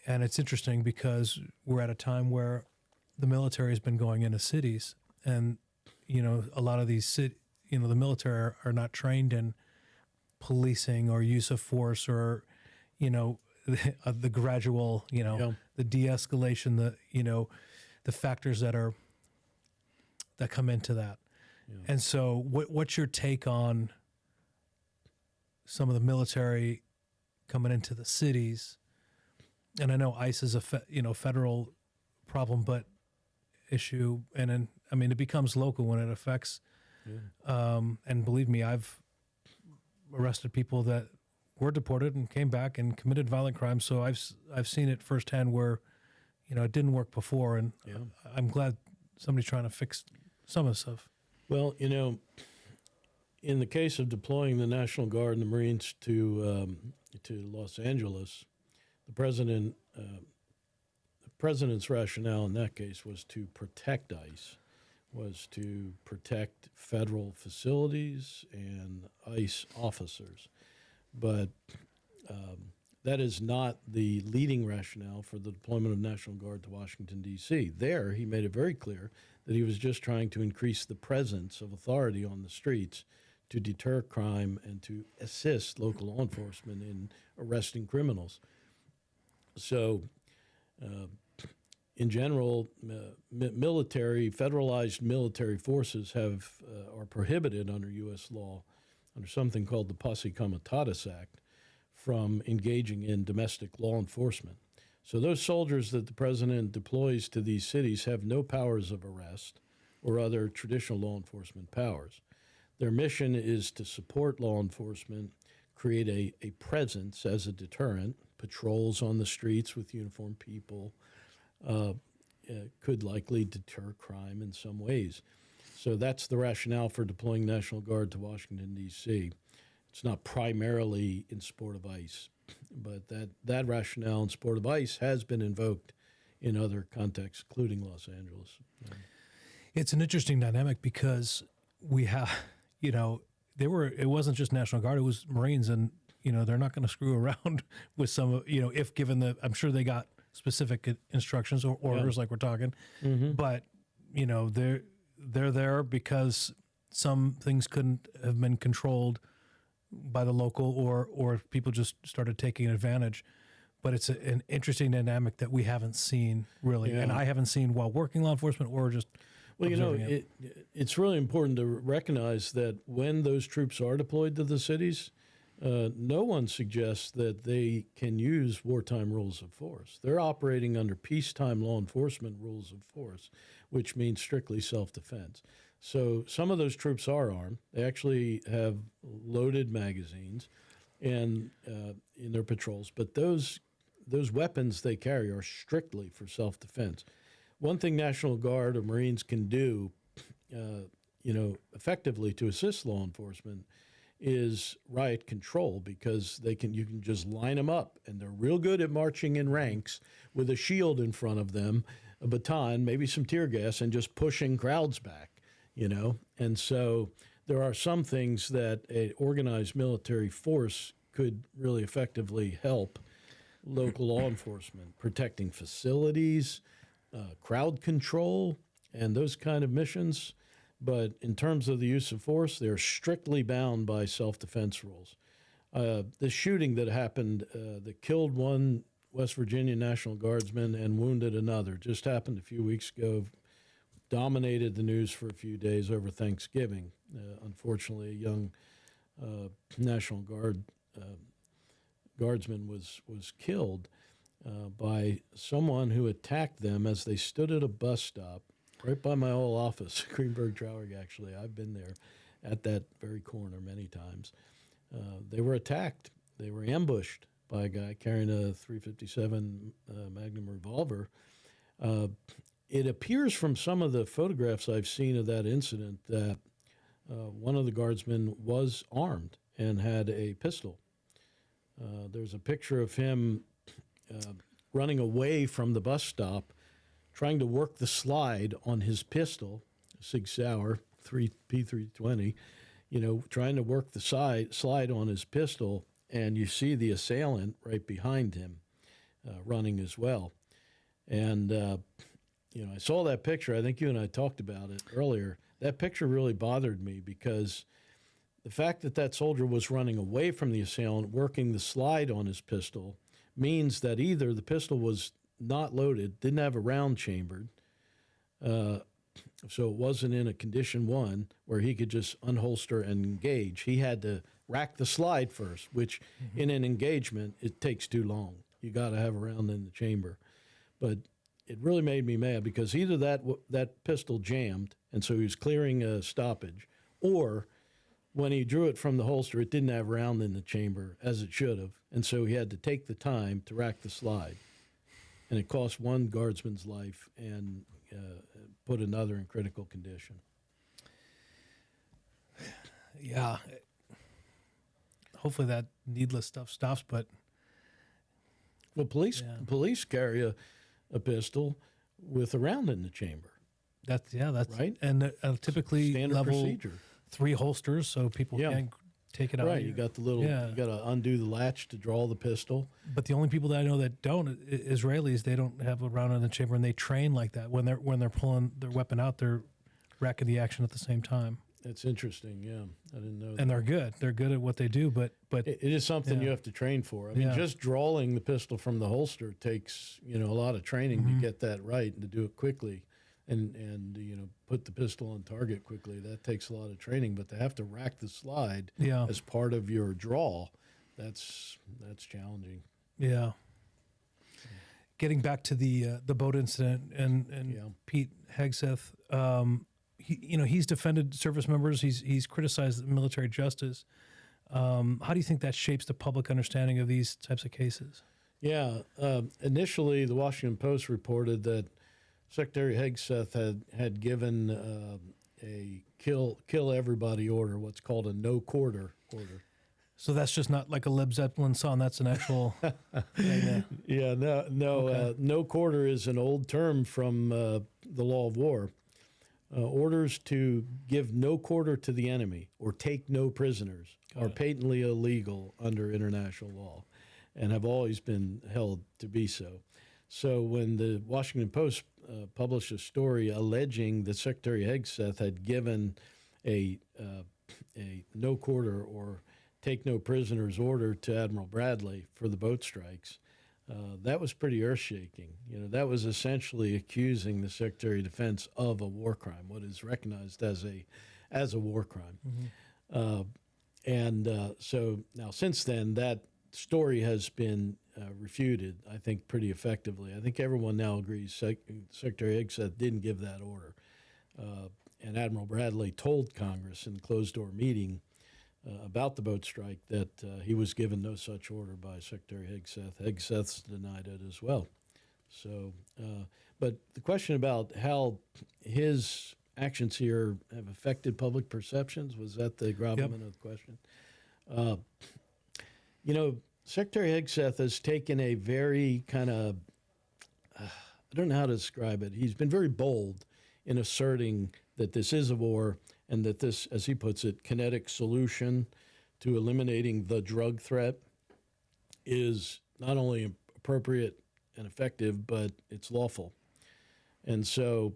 And it's interesting because we're at a time where the military has been going into cities, and a lot of these the military are not trained in policing or use of force or the gradual the de-escalation, the factors that come into that. Yeah. And so what's your take on some of the military coming into the cities? And I know ICE is a federal problem, but issue, and then it becomes local when it affects. Yeah. And believe me, I've arrested people that were deported and came back and committed violent crimes. So I've seen it firsthand where it didn't work before, and I'm glad somebody's trying to fix some of the stuff. Well, in the case of deploying the National Guard and the Marines to Los Angeles, the president's rationale in that case was to protect ICE, was to protect federal facilities and ICE officers. But that is not the leading rationale for the deployment of National Guard to Washington, D.C. There, he made it very clear that he was just trying to increase the presence of authority on the streets to deter crime and to assist local law enforcement in arresting criminals. So, in general, federalized military forces are prohibited under U.S. law under something called the Posse Comitatus Act from engaging in domestic law enforcement. So those soldiers that the president deploys to these cities have no powers of arrest or other traditional law enforcement powers. Their mission is to support law enforcement, create a presence as a deterrent, patrols on the streets with uniformed people, could likely deter crime in some ways. So that's the rationale for deploying National Guard to Washington, D.C. It's not primarily in support of ICE, but that rationale in support of ICE has been invoked in other contexts, including Los Angeles. It's an interesting dynamic because we have, it wasn't just National Guard, it was Marines, and, they're not going to screw around with some, if given I'm sure they got specific instructions or orders like we're talking, but, they're there because some things couldn't have been controlled by the local or people just started taking advantage. But it's an interesting dynamic that we haven't seen really, and I haven't seen while working law enforcement or just observing it's really important to recognize that when those troops are deployed to the cities, no one suggests that they can use wartime rules of force. They're operating under peacetime law enforcement rules of force, which means strictly self-defense. So some of those troops are armed. They actually have loaded magazines and in their patrols, but those weapons they carry are strictly for self-defense. One thing National Guard or Marines can do, effectively to assist law enforcement is riot control, because you can just line them up, and they're real good at marching in ranks with a shield in front of them, a baton, maybe some tear gas, and just pushing crowds back, And so there are some things that an organized military force could really effectively help local law enforcement, protecting facilities, crowd control, and those kind of missions. But in terms of the use of force, they're strictly bound by self-defense rules. The shooting that happened that killed one West Virginia National Guardsman and wounded another just happened a few weeks ago, dominated the news for a few days over Thanksgiving. Unfortunately, a young National Guard Guardsman was killed by someone who attacked them as they stood at a bus stop right by my old office, Greenberg Traurig, actually. I've been there at that very corner many times. They were attacked. They were ambushed by a guy carrying a .357 Magnum revolver. It appears from some of the photographs I've seen of that incident that one of the guardsmen was armed and had a pistol. There's a picture of him running away from the bus stop, trying to work the slide on his pistol, Sig Sauer P320, trying to work the slide on his pistol, and you see the assailant right behind him running as well. And, I saw that picture. I think you and I talked about it earlier. That picture really bothered me because the fact that soldier was running away from the assailant, working the slide on his pistol, means that either the pistol was not loaded, didn't have a round chambered, so it wasn't in a condition one where he could just unholster and engage. He had to rack the slide first, which in an engagement, it takes too long. You got to have a round in the chamber. But it really made me mad because either that pistol jammed, and so he was clearing a stoppage, or when he drew it from the holster, it didn't have a round in the chamber as it should have, and so he had to take the time to rack the slide. And it cost one guardsman's life and put another in critical condition. Yeah. Hopefully that needless stuff stops, but... Well, police carry a pistol with a round in the chamber. That's right. And typically standard level procedure. 3 holsters, so people can't take it out. Right, you got the little. You got to undo the latch to draw the pistol. But the only people that I know that don't, Israelis, they don't have a round in the chamber, and they train like that. When they're pulling their weapon out, they're racking the action at the same time. That's interesting. Yeah, I didn't know. And they're good. They're good at what they do. But it is something you have to train for. I mean, just drawing the pistol from the holster takes a lot of training to get that right and to do it quickly, and put the pistol on target quickly. That takes a lot of training. But to have to rack the slide as part of your draw, that's challenging. Yeah. Getting back to the boat incident and Pete Hegseth, he's defended service members. He's criticized military justice. How do you think that shapes the public understanding of these types of cases? Yeah, initially the Washington Post reported that Secretary Hegseth had given a kill everybody order, what's called a no quarter order. So that's just not like a Led Zeppelin song. That's an actual. Yeah, no. Okay. No quarter is an old term from the law of war. Orders to give no quarter to the enemy or take no prisoners are patently illegal under international law, and have always been held to be so. So when the Washington Post published a story alleging that Secretary Hegseth had given a no quarter or take no prisoners order to Admiral Bradley for the boat strikes, that was pretty earth-shaking. That was essentially accusing the Secretary of Defense of a war crime, what is recognized as a war crime. Mm-hmm. So now since then, that story has been refuted, I think, pretty effectively. I think everyone now agrees Secretary Hegseth didn't give that order. And Admiral Bradley told Congress in a closed-door meeting about the boat strike that he was given no such order by Secretary Hegseth. Hegseth's denied it as well. So, but the question about how his actions here have affected public perceptions, was that the gravamen of the question? Secretary Hegseth has taken a very kind of, I don't know how to describe it. He's been very bold in asserting that this is a war and that this, as he puts it, kinetic solution to eliminating the drug threat is not only appropriate and effective, but it's lawful. And so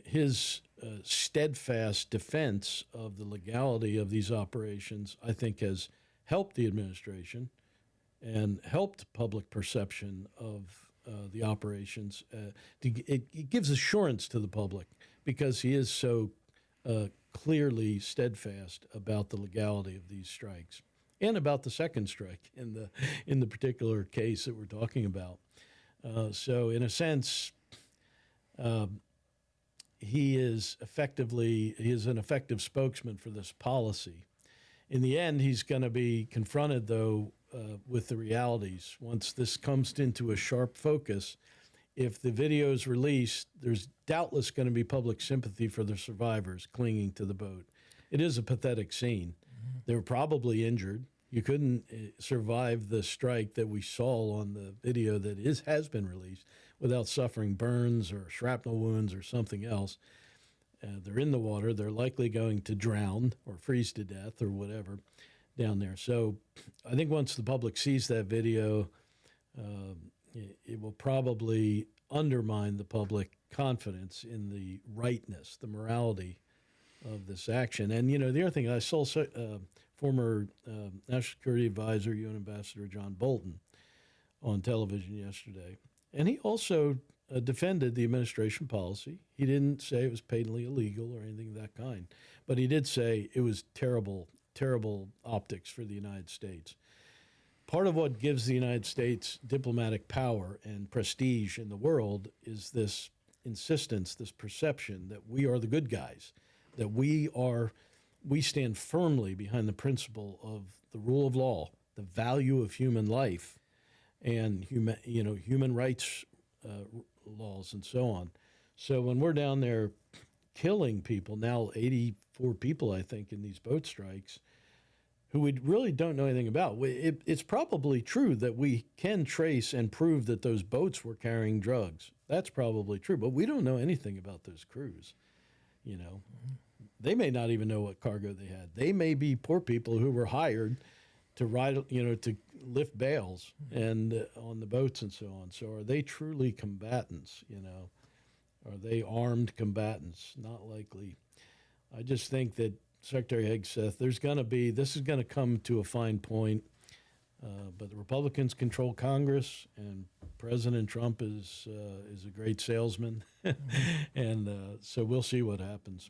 his steadfast defense of the legality of these operations, I think, has helped the administration and helped public perception of the operations. It gives assurance to the public because he is so clearly steadfast about the legality of these strikes and about the second strike in the particular case that we're talking about. So in a sense, he is an effective spokesman for this policy. In the end, he's going to be confronted, though, with the realities. Once this comes into a sharp focus, if the video is released, there's doubtless going to be public sympathy for the survivors clinging to the boat. It is a pathetic scene. Mm-hmm. They were probably injured. You couldn't survive the strike that we saw on the video that has been released without suffering burns or shrapnel wounds or something else. They're in the water. They're likely going to drown or freeze to death or whatever down there. So I think once the public sees that video, it will probably undermine the public confidence in the rightness, the morality of this action. And, the other thing, I saw former National Security Advisor, UN Ambassador John Bolton on television yesterday. And he also defended the administration policy. He didn't say it was patently illegal or anything of that kind, but he did say it was terrible, terrible optics for the United States. Part of what gives the United States diplomatic power and prestige in the world is this insistence, this perception that we are the good guys, that we stand firmly behind the principle of the rule of law, the value of human life, and human rights laws and so on. So when we're down there killing people, now 84 people, I think, in these boat strikes, who we really don't know anything about. It's probably true that we can trace and prove that those boats were carrying drugs. That's probably true, but we don't know anything about those crews. They may not even know what cargo they had. They may be poor people who were hired to ride, to lift bales and on the boats and so on. So are they truly combatants? Are they armed combatants? Not likely. I just think that Secretary Hegseth, this is going to come to a fine point, but the Republicans control Congress, and President Trump is a great salesman, and so we'll see what happens.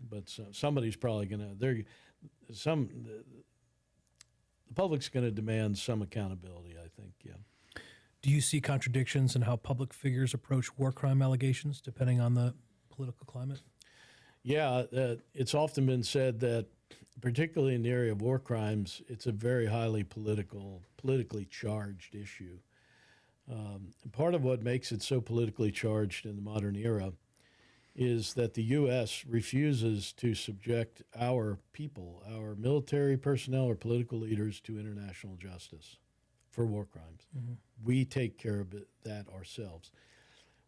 But somebody's probably going to. The public's going to demand some accountability, I think. Yeah. Do you see contradictions in how public figures approach war crime allegations depending on the political climate? Yeah, it's often been said that, particularly in the area of war crimes, it's a very highly politically charged issue. And part of what makes it so politically charged in the modern era is that the U.S. refuses to subject our people, our military personnel or political leaders, to international justice for war crimes. Mm-hmm. We take care of that ourselves.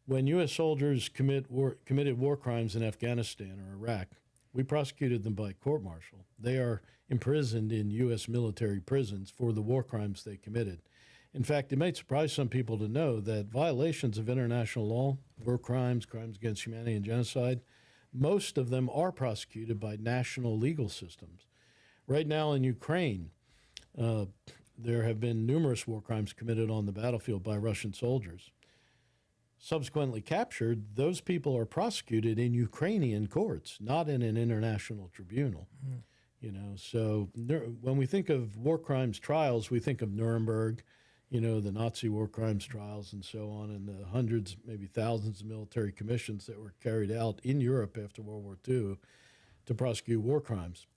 When U.S. soldiers committed war crimes in Afghanistan or Iraq, we prosecuted them by court-martial. They are imprisoned in U.S. military prisons for the war crimes they committed. In fact, it may surprise some people to know that violations of international law, war crimes, crimes against humanity, and genocide, most of them are prosecuted by national legal systems. Right now in Ukraine, there have been numerous war crimes committed on the battlefield by Russian soldiers. Subsequently captured, those people are prosecuted in Ukrainian courts, not in an international tribunal. Mm. So when we think of war crimes trials, we think of Nuremberg, the Nazi war crimes trials and so on, and the hundreds, maybe thousands of military commissions that were carried out in Europe after World War II to prosecute war crimes.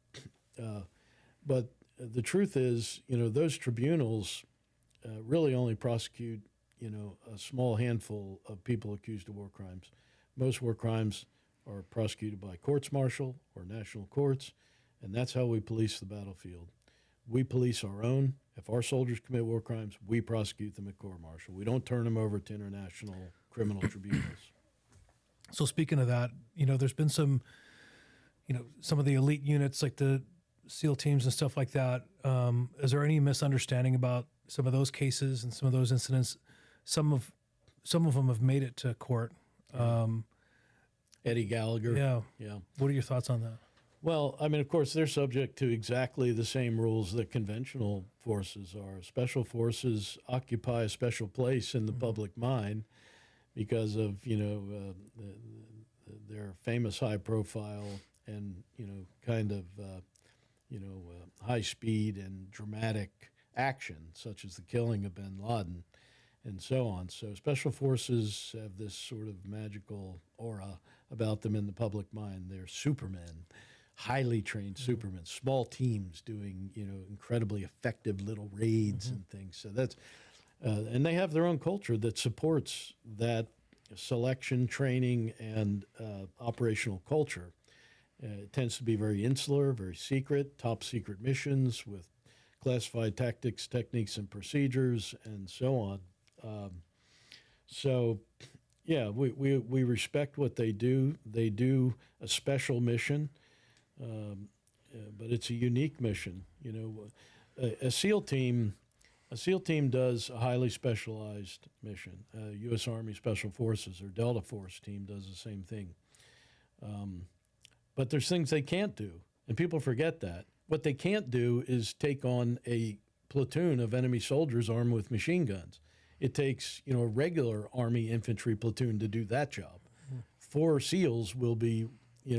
But the truth is, those tribunals really only prosecute, a small handful of people accused of war crimes. Most war crimes are prosecuted by courts-martial or national courts, and that's how we police the battlefield. We police our own. If our soldiers commit war crimes, we prosecute them at court-martial. We don't turn them over to international criminal tribunals. So speaking of that, there's been some of the elite units like the SEAL teams and stuff like that. Is there any misunderstanding about some of those cases and some of those incidents? Some of them have made it to court. Eddie Gallagher. Yeah. What are your thoughts on that? Well, of course, they're subject to exactly the same rules that conventional forces are. Special forces occupy a special place in the public mind because of, their famous high profile and, high speed and dramatic action, such as the killing of bin Laden and so on. So special forces have this sort of magical aura about them in the public mind. They're supermen. Highly trained supermen, small teams doing, incredibly effective little raids and things. So that's, and they have their own culture that supports that selection, training, and operational culture. It tends to be very insular, very secret, top secret missions with classified tactics, techniques, and procedures, and so on. We respect what they do. They do a special mission. But it's a unique mission. A SEAL team does a highly specialized mission. U.S. Army Special Forces or Delta Force team does the same thing. But there's things they can't do, and people forget that. What they can't do is take on a platoon of enemy soldiers armed with machine guns. It takes, a regular Army infantry platoon to do that job. 4 SEALs will be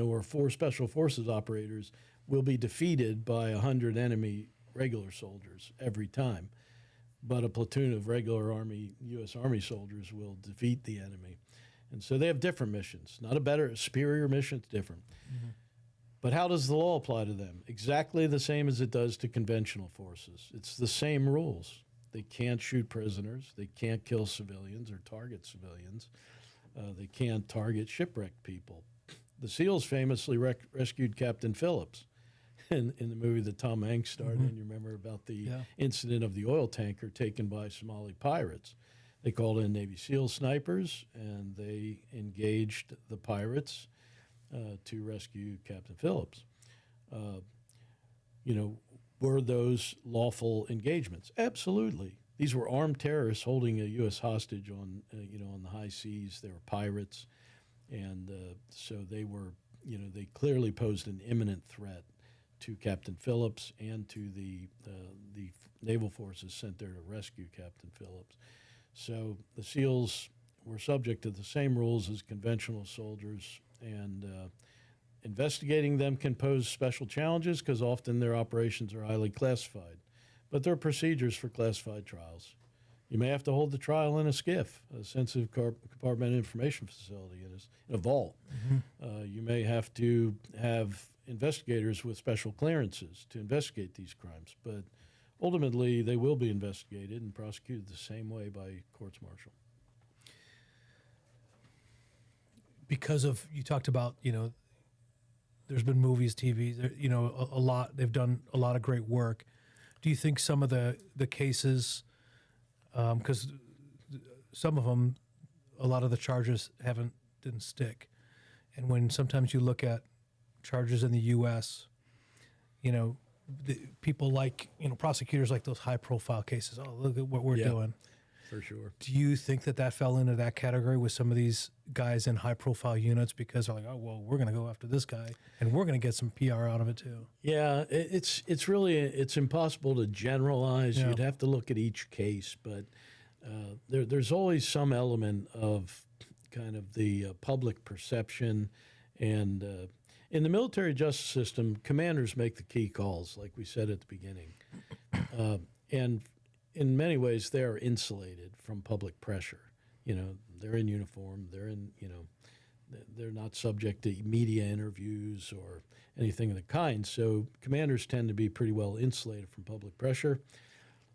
or 4 Special Forces operators will be defeated by 100 enemy regular soldiers every time. But a platoon of regular U.S. Army soldiers will defeat the enemy. And so they have different missions. Not a superior mission, it's different. Mm-hmm. But how does the law apply to them? Exactly the same as it does to conventional forces. It's the same rules. They can't shoot prisoners. They can't kill civilians or target civilians. They can't target shipwrecked people. The SEALs famously rescued Captain Phillips in the movie that Tom Hanks starred in. You remember about the incident of the oil tanker taken by Somali pirates. They called in Navy SEAL snipers, and they engaged the pirates to rescue Captain Phillips. Were those lawful engagements? Absolutely. These were armed terrorists holding a U.S. hostage on the high seas. They were pirates. And so they were, they clearly posed an imminent threat to Captain Phillips and to the naval forces sent there to rescue Captain Phillips. So the SEALs were subject to the same rules as conventional soldiers, and investigating them can pose special challenges because often their operations are highly classified. But there are procedures for classified trials. You may have to hold the trial in a SCIF, a sensitive compartmented information facility, in a vault. You may have to have investigators with special clearances to investigate these crimes, but ultimately they will be investigated and prosecuted the same way by courts martial. Because of, you talked about, there's been movies, TV, a lot, they've done a lot of great work. Do you think some of the cases, because some of them, a lot of the charges didn't stick. And when sometimes you look at charges in the U.S., people like, prosecutors like those high profile cases. Oh, look at what we're doing. For sure. Do you think that fell into that category with some of these guys in high profile units because they're like, oh, well, we're going to go after this guy and we're going to get some PR out of it too? Yeah, it's really, it's impossible to generalize. Yeah. You'd have to look at each case, but there's always some element of kind of the public perception. And in the military justice system, commanders make the key calls, like we said at the beginning. And in many ways, they are insulated from public pressure. They're in uniform. They're not subject to media interviews or anything of the kind. So commanders tend to be pretty well insulated from public pressure.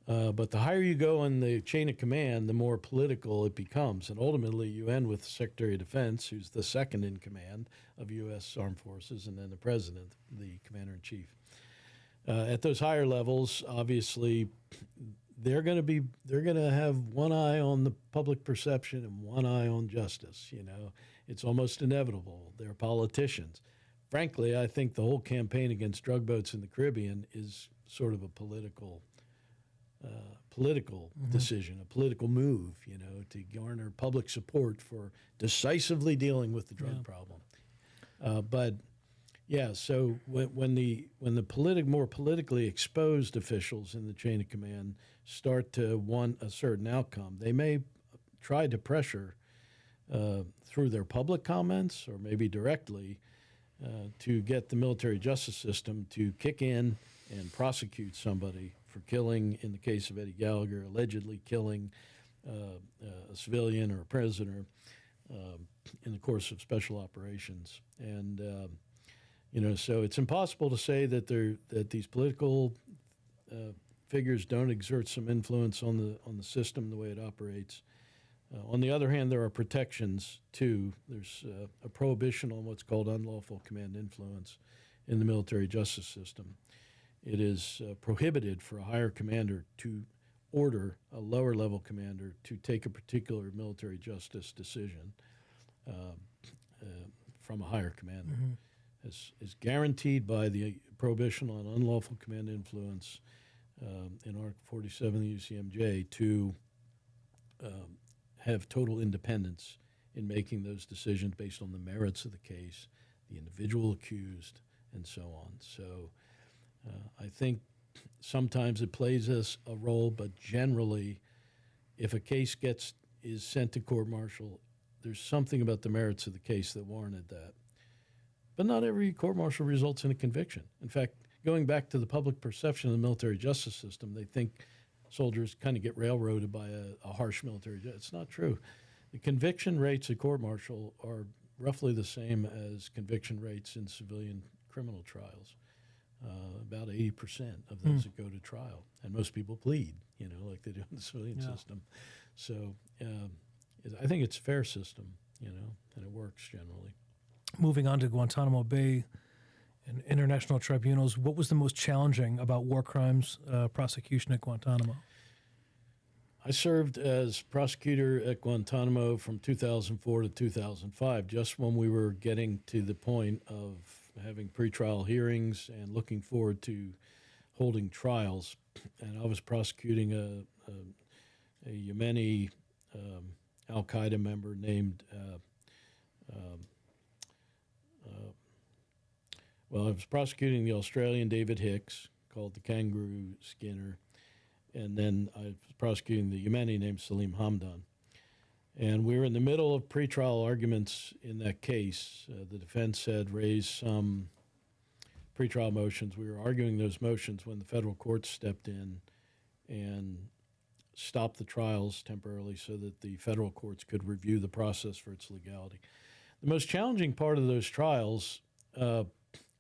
But the higher you go in the chain of command, the more political it becomes. And ultimately, you end with the Secretary of Defense, who's the second in command of U.S. Armed Forces, and then the President, the Commander-in-Chief. At those higher levels, obviously, they're going to have one eye on the public perception and one eye on justice. It's almost inevitable. They're politicians. Frankly, I think the whole campaign against drug boats in the Caribbean is sort of a political decision, a political move, to garner public support for decisively dealing with the drug problem. But yeah, so when the more politically exposed officials in the chain of command start to want a certain outcome, they may try to pressure through their public comments or maybe directly to get the military justice system to kick in and prosecute somebody for killing, in the case of Eddie Gallagher, allegedly killing a civilian or a prisoner in the course of special operations. And so it's impossible to say that these political figures don't exert some influence on the system, the way it operates. On the other hand, there are protections too. There's a prohibition on what's called unlawful command influence in the military justice system. It is prohibited for a higher commander to order a lower level commander to take a particular military justice decision from a higher commander. Is guaranteed by the prohibition on unlawful command influence in Article 47 of the UCMJ to have total independence in making those decisions based on the merits of the case, the individual accused, and so on. So I think sometimes it plays a role, but generally, if a case is sent to court-martial, there's something about the merits of the case that warranted that. But not every court-martial results in a conviction. In fact, going back to the public perception of the military justice system, they think soldiers kind of get railroaded by a harsh military judge. It's not true. The conviction rates at court-martial are roughly the same as conviction rates in civilian criminal trials. About 80% of those that go to trial. And most people plead, like they do in the civilian system. So I think it's a fair system, and it works generally. Moving on to Guantánamo Bay and international tribunals, what was the most challenging about war crimes prosecution at Guantánamo? I served as prosecutor at Guantánamo from 2004 to 2005, just when we were getting to the point of having pretrial hearings and looking forward to holding trials. And I was prosecuting a Yemeni Al-Qaeda member named, I was prosecuting the Australian David Hicks, called the Kangaroo Skinner, and then I was prosecuting the Yemeni named Salim Hamdan. And we were in the middle of pretrial arguments in that case. The defense had raised some pretrial motions. We were arguing those motions when the federal court stepped in and stopped the trials temporarily so that the federal courts could review the process for its legality. The most challenging part of those trials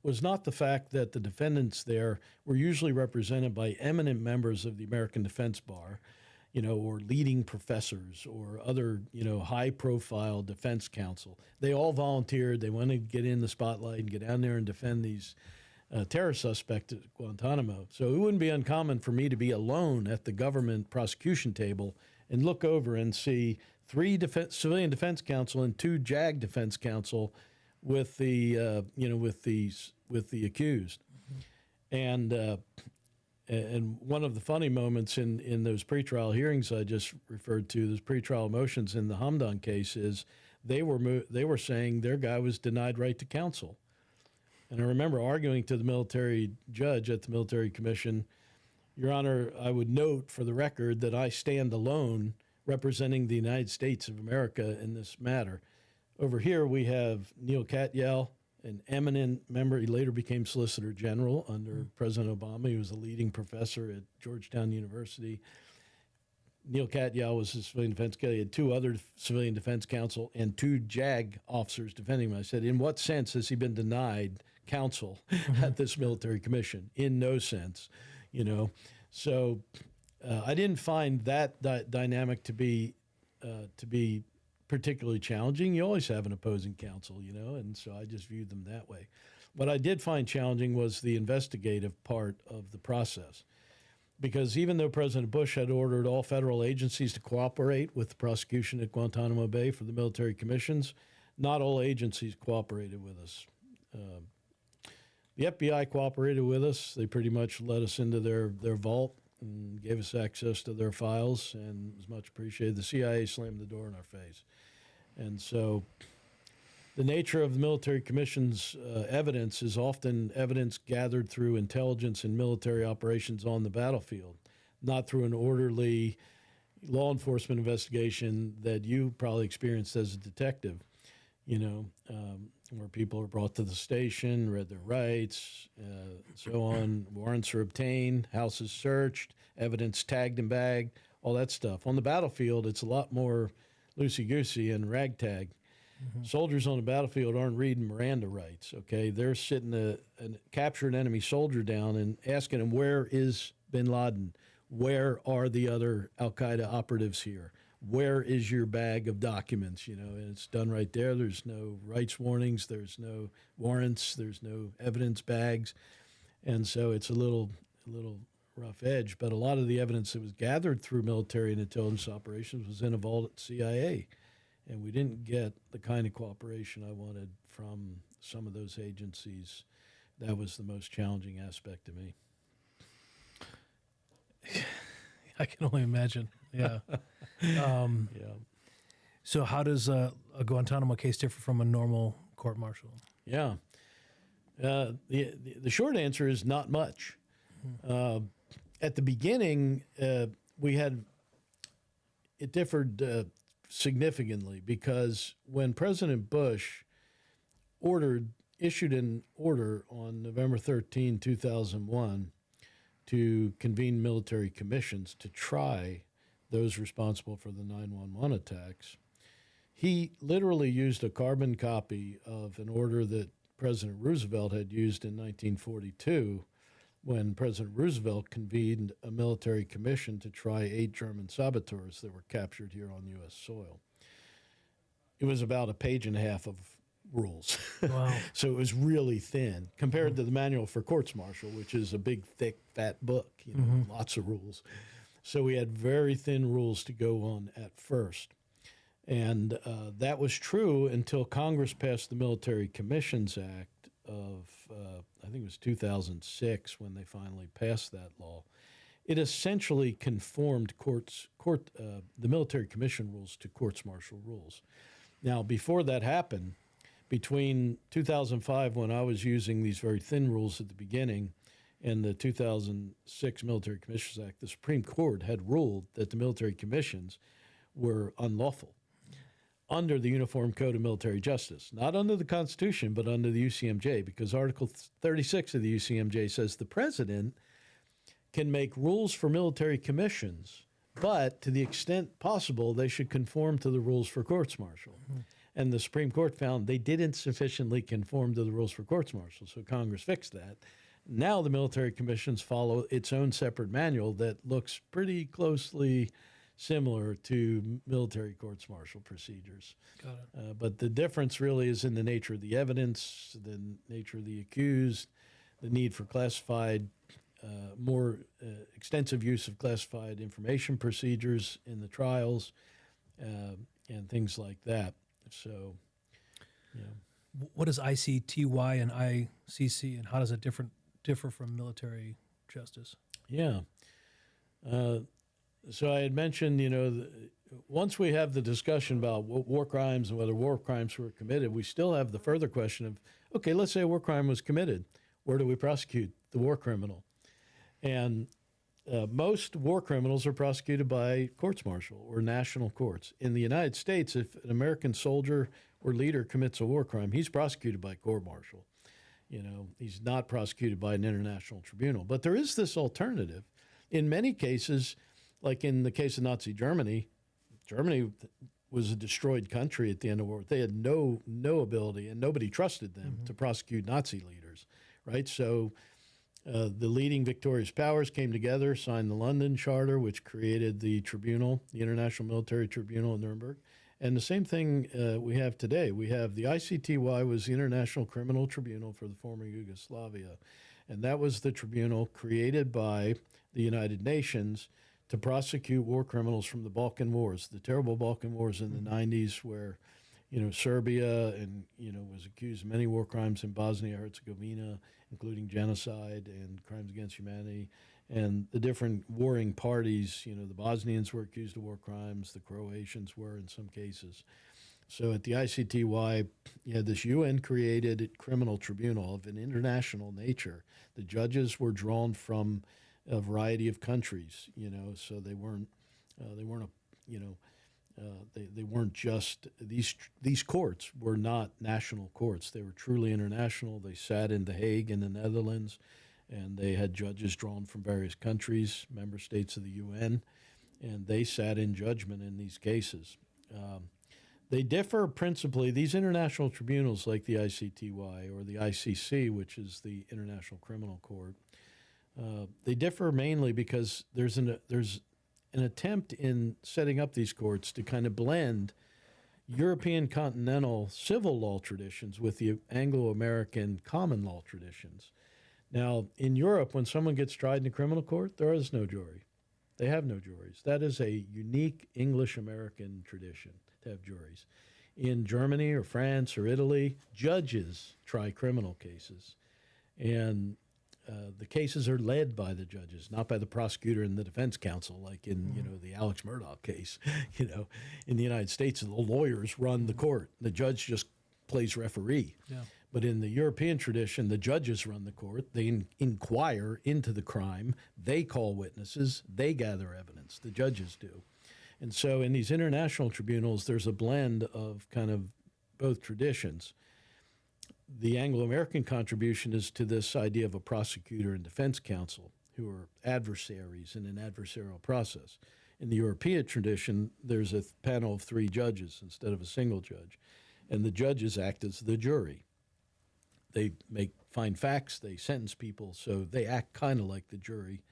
was not the fact that the defendants there were usually represented by eminent members of the American Defense Bar, or leading professors or other, high-profile defense counsel. They all volunteered. They wanted to get in the spotlight and get down there and defend these terror suspects at Guantanamo. So it wouldn't be uncommon for me to be alone at the government prosecution table and look over and see 3 civilian defense counsel and 2 JAG defense counsel with the with the accused. Mm-hmm. And one of the funny moments in those pretrial hearings I just referred to, those pretrial motions in the Hamdan case, is they were saying their guy was denied right to counsel. And I remember arguing to the military judge at the military commission, Your Honor, I would note for the record that I stand alone representing the United States of America in this matter. Over here we have Neil Katyal, an eminent member. He later became Solicitor General under President Obama. He was a leading professor at Georgetown University. Neil Katyal was his civilian defense counsel. He had 2 other civilian defense counsel and 2 JAG officers defending him. I said, in what sense has he been denied counsel at this military commission? In no sense, So I didn't find that dynamic to be particularly challenging. You always have an opposing counsel, and so I just viewed them that way. What I did find challenging was the investigative part of the process, because even though President Bush had ordered all federal agencies to cooperate with the prosecution at Guantanamo Bay for the military commissions, not all agencies cooperated with us. The FBI cooperated with us. They pretty much let us into their vault and gave us access to their files, and it was much appreciated. The CIA slammed the door in our face. And so the nature of the military commission's evidence is often evidence gathered through intelligence and military operations on the battlefield, not through an orderly law enforcement investigation that you probably experienced as a detective, where people are brought to the station, read their rights, so on. Warrants are obtained, houses searched, evidence tagged and bagged, all that stuff. On the battlefield, it's a lot more loosey-goosey and ragtag. Mm-hmm. Soldiers on the battlefield aren't reading Miranda rights, okay? They're sitting a captured enemy soldier down and asking him, where is bin Laden? Where are the other al-Qaeda operatives here? Where is your bag of documents? And it's done right there. There's no rights warnings. There's no warrants. There's no evidence bags. And so it's a little rough edge. But a lot of the evidence that was gathered through military and intelligence operations was in a vault at CIA. And we didn't get the kind of cooperation I wanted from some of those agencies. That was the most challenging aspect to me. I can only imagine. Yeah. Yeah. So how does a Guantanamo case differ from a normal court-martial? Yeah. The short answer is not much. At the beginning, it differed significantly, because when President Bush issued an order on November 13, 2001, to convene military commissions to try those responsible for the 9/11 attacks, he literally used a carbon copy of an order that President Roosevelt had used in 1942, when President Roosevelt convened a military commission to try 8 German saboteurs that were captured here on U.S. soil. It was about a page and a half of rules. Wow. So it was really thin compared to the manual for courts-martial, which is a big, thick, fat book, lots of rules. So we had very thin rules to go on at first. And that was true until Congress passed the Military Commissions Act of, I think it was 2006 when they finally passed that law. It essentially conformed the military commission rules to courts-martial rules. Now, before that happened, between 2005, when I was using these very thin rules at the beginning, and the 2006 Military Commissions Act, the Supreme Court had ruled that the military commissions were unlawful under the Uniform Code of Military Justice, not under the Constitution, but under the UCMJ, because Article 36 of the UCMJ says the president can make rules for military commissions But to the extent possible, they should conform to the rules for courts-martial. And the Supreme Court found they didn't sufficiently conform to the rules for courts-martial, so Congress fixed that. Now the military commissions follow its own separate manual that looks pretty closely similar to military courts-martial procedures. Got it. But the difference really is in the nature of the evidence, the nature of the accused, the need for classified, more extensive use of classified information procedures in the trials, and things like that. So, yeah. What is ICTY and ICC, and how does it differ from military justice? Yeah. So I had mentioned, once we have the discussion about war crimes and whether war crimes were committed, we still have the further question of, okay, let's say a war crime was committed. Where do we prosecute the war criminal? And most war criminals are prosecuted by courts-martial or national courts. In the United States, if an American soldier or leader commits a war crime, he's prosecuted by court-martial. He's not prosecuted by an international tribunal. But there is this alternative. In many cases, like in the case of Nazi Germany, Germany was a destroyed country at the end of the war. They had no ability, and nobody trusted them to prosecute Nazi leaders, right? So the leading victorious powers came together, signed the London Charter, which created the tribunal, the International Military Tribunal in Nuremberg. And the same thing we have today. We have the ICTY was the International Criminal Tribunal for the former Yugoslavia. And that was the tribunal created by the United Nations to prosecute war criminals from the Balkan Wars, the terrible Balkan Wars in the 90s where, Serbia and, was accused of many war crimes in Bosnia-Herzegovina, including genocide and crimes against humanity. And the different warring parties, the Bosnians were accused of war crimes, the Croatians were in some cases. So at the ICTY, you had this UN-created criminal tribunal of an international nature. The judges were drawn from a variety of countries, so they weren't just these courts were not national courts. They were truly international. They sat in The Hague in the Netherlands, and they had judges drawn from various countries, member states of the UN, and they sat in judgment in these cases. They differ principally, these international tribunals like the ICTY or the ICC, which is the International Criminal Court, they differ mainly because there's an attempt in setting up these courts to kind of blend European continental civil law traditions with the Anglo-American common law traditions. Now, in Europe, when someone gets tried in a criminal court, there is no jury. They have no juries. That is a unique English-American tradition to have juries. In Germany or France or Italy, judges try criminal cases. And the cases are led by the judges, not by the prosecutor and the defense counsel, like in the Alex Murdaugh case. In the United States, the lawyers run the court. The judge just plays referee. Yeah. But in the European tradition, the judges run the court. They inquire into the crime. They call witnesses. They gather evidence. The judges do. And so in these international tribunals, there's a blend of kind of both traditions. The Anglo-American contribution is to this idea of a prosecutor and defense counsel who are adversaries in an adversarial process. In the European tradition, there's a panel of 3 judges instead of a single judge. And the judges act as the jury. They find facts, they sentence people, so they act kind of like the jury.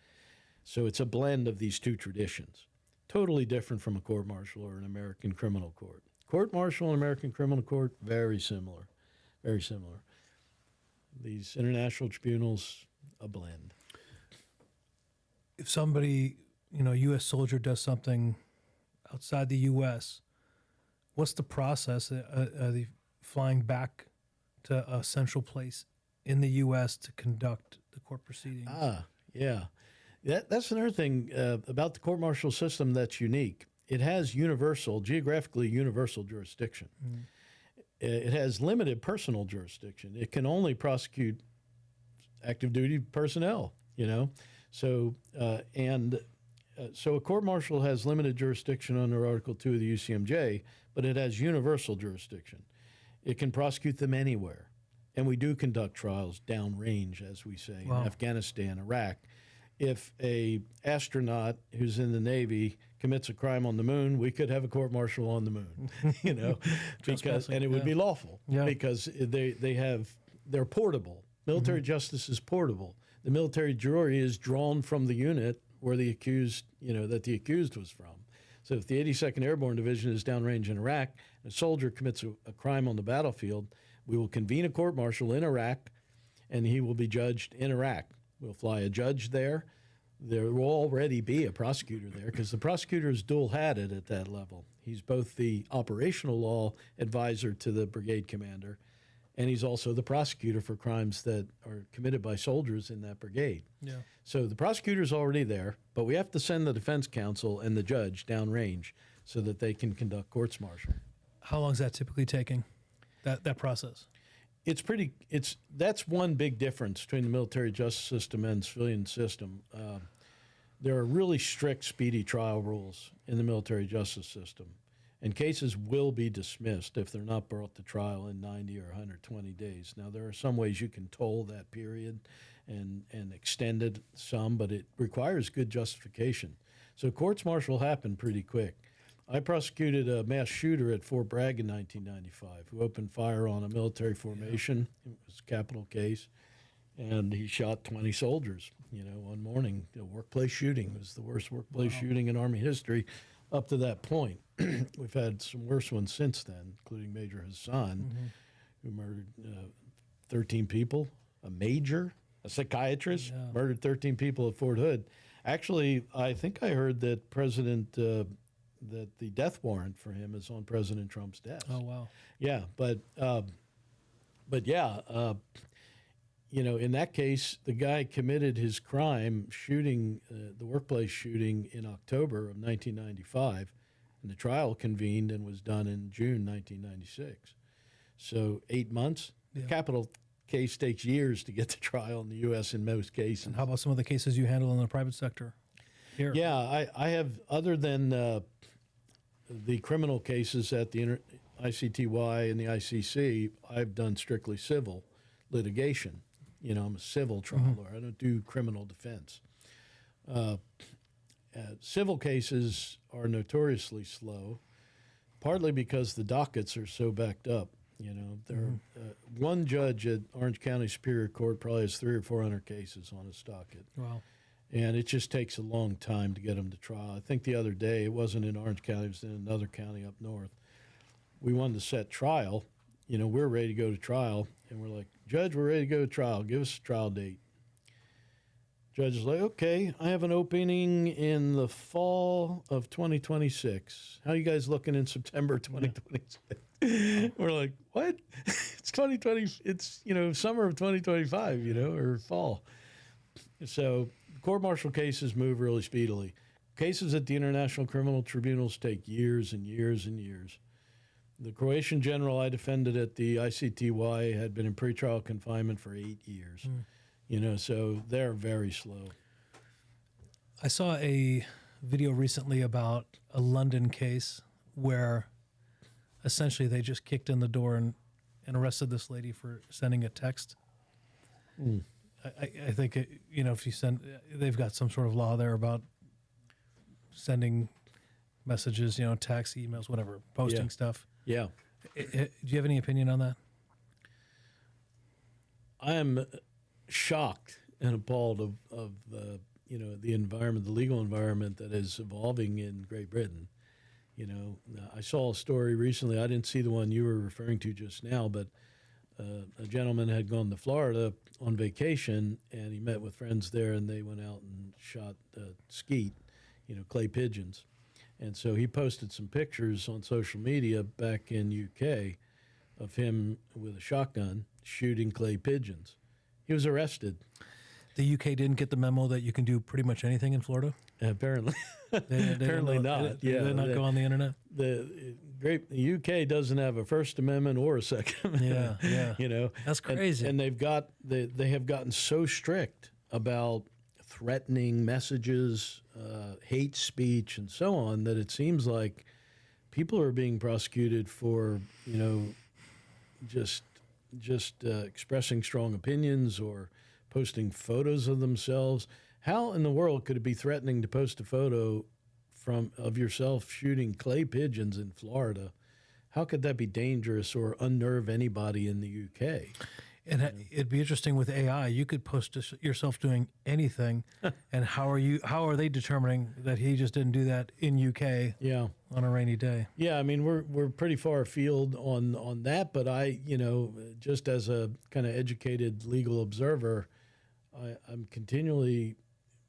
So it's a blend of these 2 traditions. Totally different from a court-martial or an American criminal court. Court-martial and American criminal court, very similar. Very similar. These international tribunals, a blend. If somebody, U.S. soldier does something outside the U.S., what's the process? Are they flying back to a central place in the U.S. to conduct the court proceedings? Yeah. That's another thing about the court-martial system that's unique. It has geographically universal jurisdiction. Mm. It has limited personal jurisdiction. It can only prosecute active duty personnel, So, so a court-martial has limited jurisdiction under Article 2 of the UCMJ, but it has universal jurisdiction. It can prosecute them anywhere. And we do conduct trials downrange, as we say, in Afghanistan, Iraq, if a astronaut who's in the Navy commits a crime on the moon, we could have a court-martial on the moon, and it would be lawful because they're portable. Military justice is portable. The military jury is drawn from the unit where the accused was from. So if the 82nd Airborne Division is downrange in Iraq, and a soldier commits a crime on the battlefield, we will convene a court-martial in Iraq, and he will be judged in Iraq. We'll fly a judge there. There will already be a prosecutor there because the prosecutor is dual-hatted at that level. He's both the operational law advisor to the brigade commander, and he's also the prosecutor for crimes that are committed by soldiers in that brigade. Yeah. So the prosecutor's already there, but we have to send the defense counsel and the judge downrange so that they can conduct courts-martial. How long is that typically taking, that process? That's one big difference between the military justice system and civilian system. There are really strict speedy trial rules in the military justice system, and cases will be dismissed if they're not brought to trial in 90 or 120 days. Now, there are some ways you can toll that period and extend it some, but it requires good justification. So courts-martial happen pretty quick. I prosecuted a mass shooter at Fort Bragg in 1995 who opened fire on a military formation. It was a capital case, and he shot 20 soldiers, one morning. A workplace shooting. It was the worst workplace shooting in Army history up to that point. We've had some worse ones since then, including Major Hassan, who murdered 13 people, a major, a psychiatrist, murdered 13 people at Fort Hood. Actually, I think I heard that that the death warrant for him is on President Trump's desk. Oh, wow. Yeah, but in that case, the guy committed his crime shooting, the workplace shooting in October of 1995, and the trial convened and was done in June 1996. So 8 months. Yeah. The capital case takes years to get to trial in the U.S. in most cases. And how about some of the cases you handle in the private sector here? Yeah, I have, other than the criminal cases at the ICTY and the ICC, I've done strictly civil litigation. I'm a civil trial lawyer. I don't do criminal defense. Civil cases are notoriously slow, partly because the dockets are so backed up. One judge at Orange County Superior Court probably has 300 or 400 cases on his docket. Wow. And it just takes a long time to get them to trial. I think the other day, it wasn't in Orange County, it was in another county up north. We wanted to set trial. We're ready to go to trial. And we're like, Judge, we're ready to go to trial. Give us a trial date. Judge is like, okay, I have an opening in the fall of 2026. How are you guys looking in September 2026? We're like, what? It's 2020. It's, summer of 2025, or fall. So court-martial cases move really speedily. Cases at the International Criminal Tribunals take years and years and years. The Croatian general I defended at the ICTY had been in pretrial confinement for 8 years. So they're very slow. I saw a video recently about a London case where essentially they just kicked in the door and arrested this lady for sending a text. I think, if you send, they've got some sort of law there about sending messages, texts, emails, whatever, posting stuff. Yeah. Do you have any opinion on that? I am shocked and appalled of the environment, the legal environment that is evolving in Great Britain. I saw a story recently. I didn't see the one you were referring to just now, but a gentleman had gone to Florida on vacation, and he met with friends there, and they went out and shot skeet, clay pigeons. And so he posted some pictures on social media back in UK of him with a shotgun shooting clay pigeons. He was arrested. The UK didn't get the memo that you can do pretty much anything in Florida? Apparently. Apparently not. Did they not go on the internet? The UK doesn't have a First Amendment or a Second Amendment. Yeah. That's crazy. And they have gotten so strict about threatening messages, hate speech, and so on, that it seems like people are being prosecuted for, just expressing strong opinions or posting photos of themselves. How in the world could it be threatening to post a photo of yourself shooting clay pigeons in Florida? How could that be dangerous or unnerve anybody in the UK? And it'd be interesting with AI. You could post yourself doing anything, and how are they determining that he just didn't do that in UK? Yeah, on a rainy day. Yeah, I mean we're pretty far afield on that, but I just as a kind of educated legal observer, I'm continually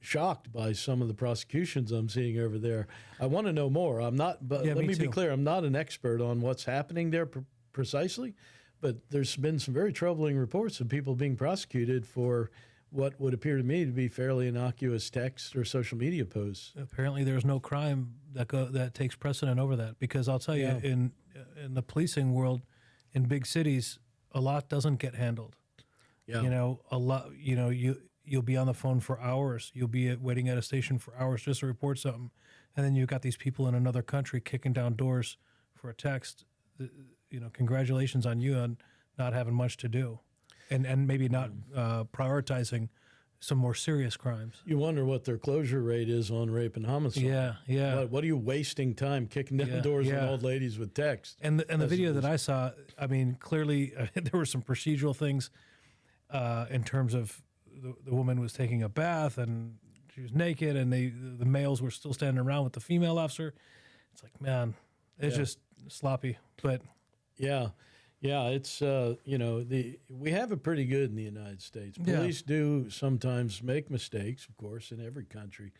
shocked by some of the prosecutions I'm seeing over there. I want to know more. I'm not, but let me be clear. I'm not an expert on what's happening there precisely. But there's been some very troubling reports of people being prosecuted for what would appear to me to be fairly innocuous text or social media posts. Apparently, there's no crime that takes precedent over that. Because I'll tell you, in the policing world, in big cities, a lot doesn't get handled. Yeah. A lot. You'll be on the phone for hours. You'll be waiting at a station for hours just to report something, and then you've got these people in another country kicking down doors for a text. Congratulations on you on not having much to do, and maybe not prioritizing some more serious crimes. You wonder what their closure rate is on rape and homicide. Yeah. What are you wasting time kicking down doors on old ladies with text? And the video that I saw, I mean, clearly there were some procedural things in terms of the woman was taking a bath and she was naked, and the males were still standing around with the female officer. It's like, man, it's just sloppy, but. Yeah, it's we have it pretty good in the United States. Police do sometimes make mistakes, of course, in every country,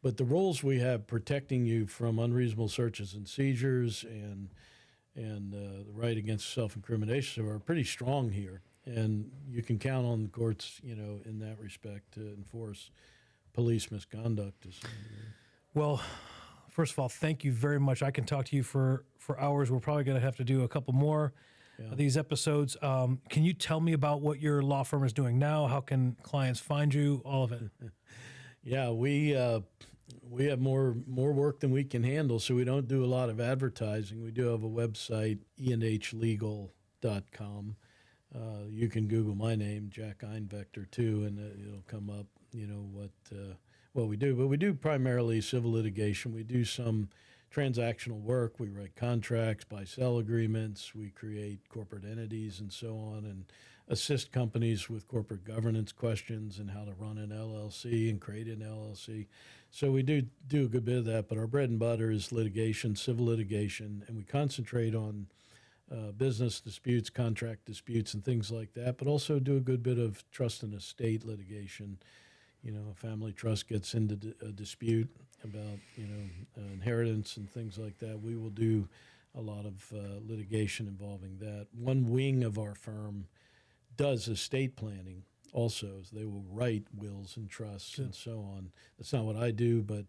but the rules we have protecting you from unreasonable searches and seizures and the right against self-incrimination are pretty strong here, and you can count on the courts, in that respect to enforce police misconduct to some degree. Well, first of all, thank you very much. I can talk to you for hours. We're probably going to have to do a couple more of these episodes. Can you tell me about what your law firm is doing now? How can clients find you? All of it. Yeah, we have more work than we can handle, so we don't do a lot of advertising. We do have a website, enhlegal.com. You can Google my name, Jack Einwechter, too, and it'll come up, what we do. But we do primarily civil litigation. We do some transactional work. We write contracts, buy-sell agreements. We create corporate entities and so on, and assist companies with corporate governance questions and how to run an LLC and create an LLC. So we do a good bit of that, but our bread and butter is litigation, civil litigation, and we concentrate on business disputes, contract disputes, and things like that, but also do a good bit of trust and estate litigation. A family trust gets into a dispute about, inheritance and things like that. We will do a lot of litigation involving that. One wing of our firm does estate planning also. So they will write wills and trusts and so on. That's not what I do, but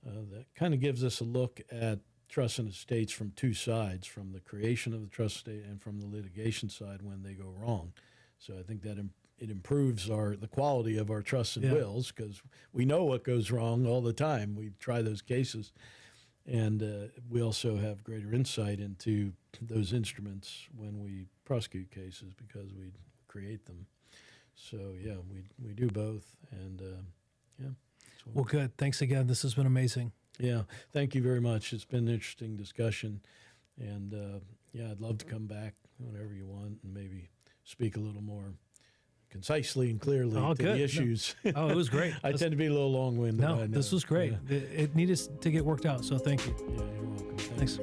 that kind of gives us a look at trusts and estates from two sides, from the creation of the trust estate and from the litigation side when they go wrong. So I think that it improves the quality of our trusts and wills, because we know what goes wrong all the time. We try those cases, and we also have greater insight into those instruments when we prosecute cases because we create them. So we do both, and Well, good. Thanks again. This has been amazing. Yeah, thank you very much. It's been an interesting discussion, and I'd love to come back whenever you want and maybe speak a little more concisely and clearly to the issues. No. It was great. I tend to be a little long-winded. No, this was great. Yeah. It needed to get worked out, so thank you. Yeah, you're welcome. Thanks.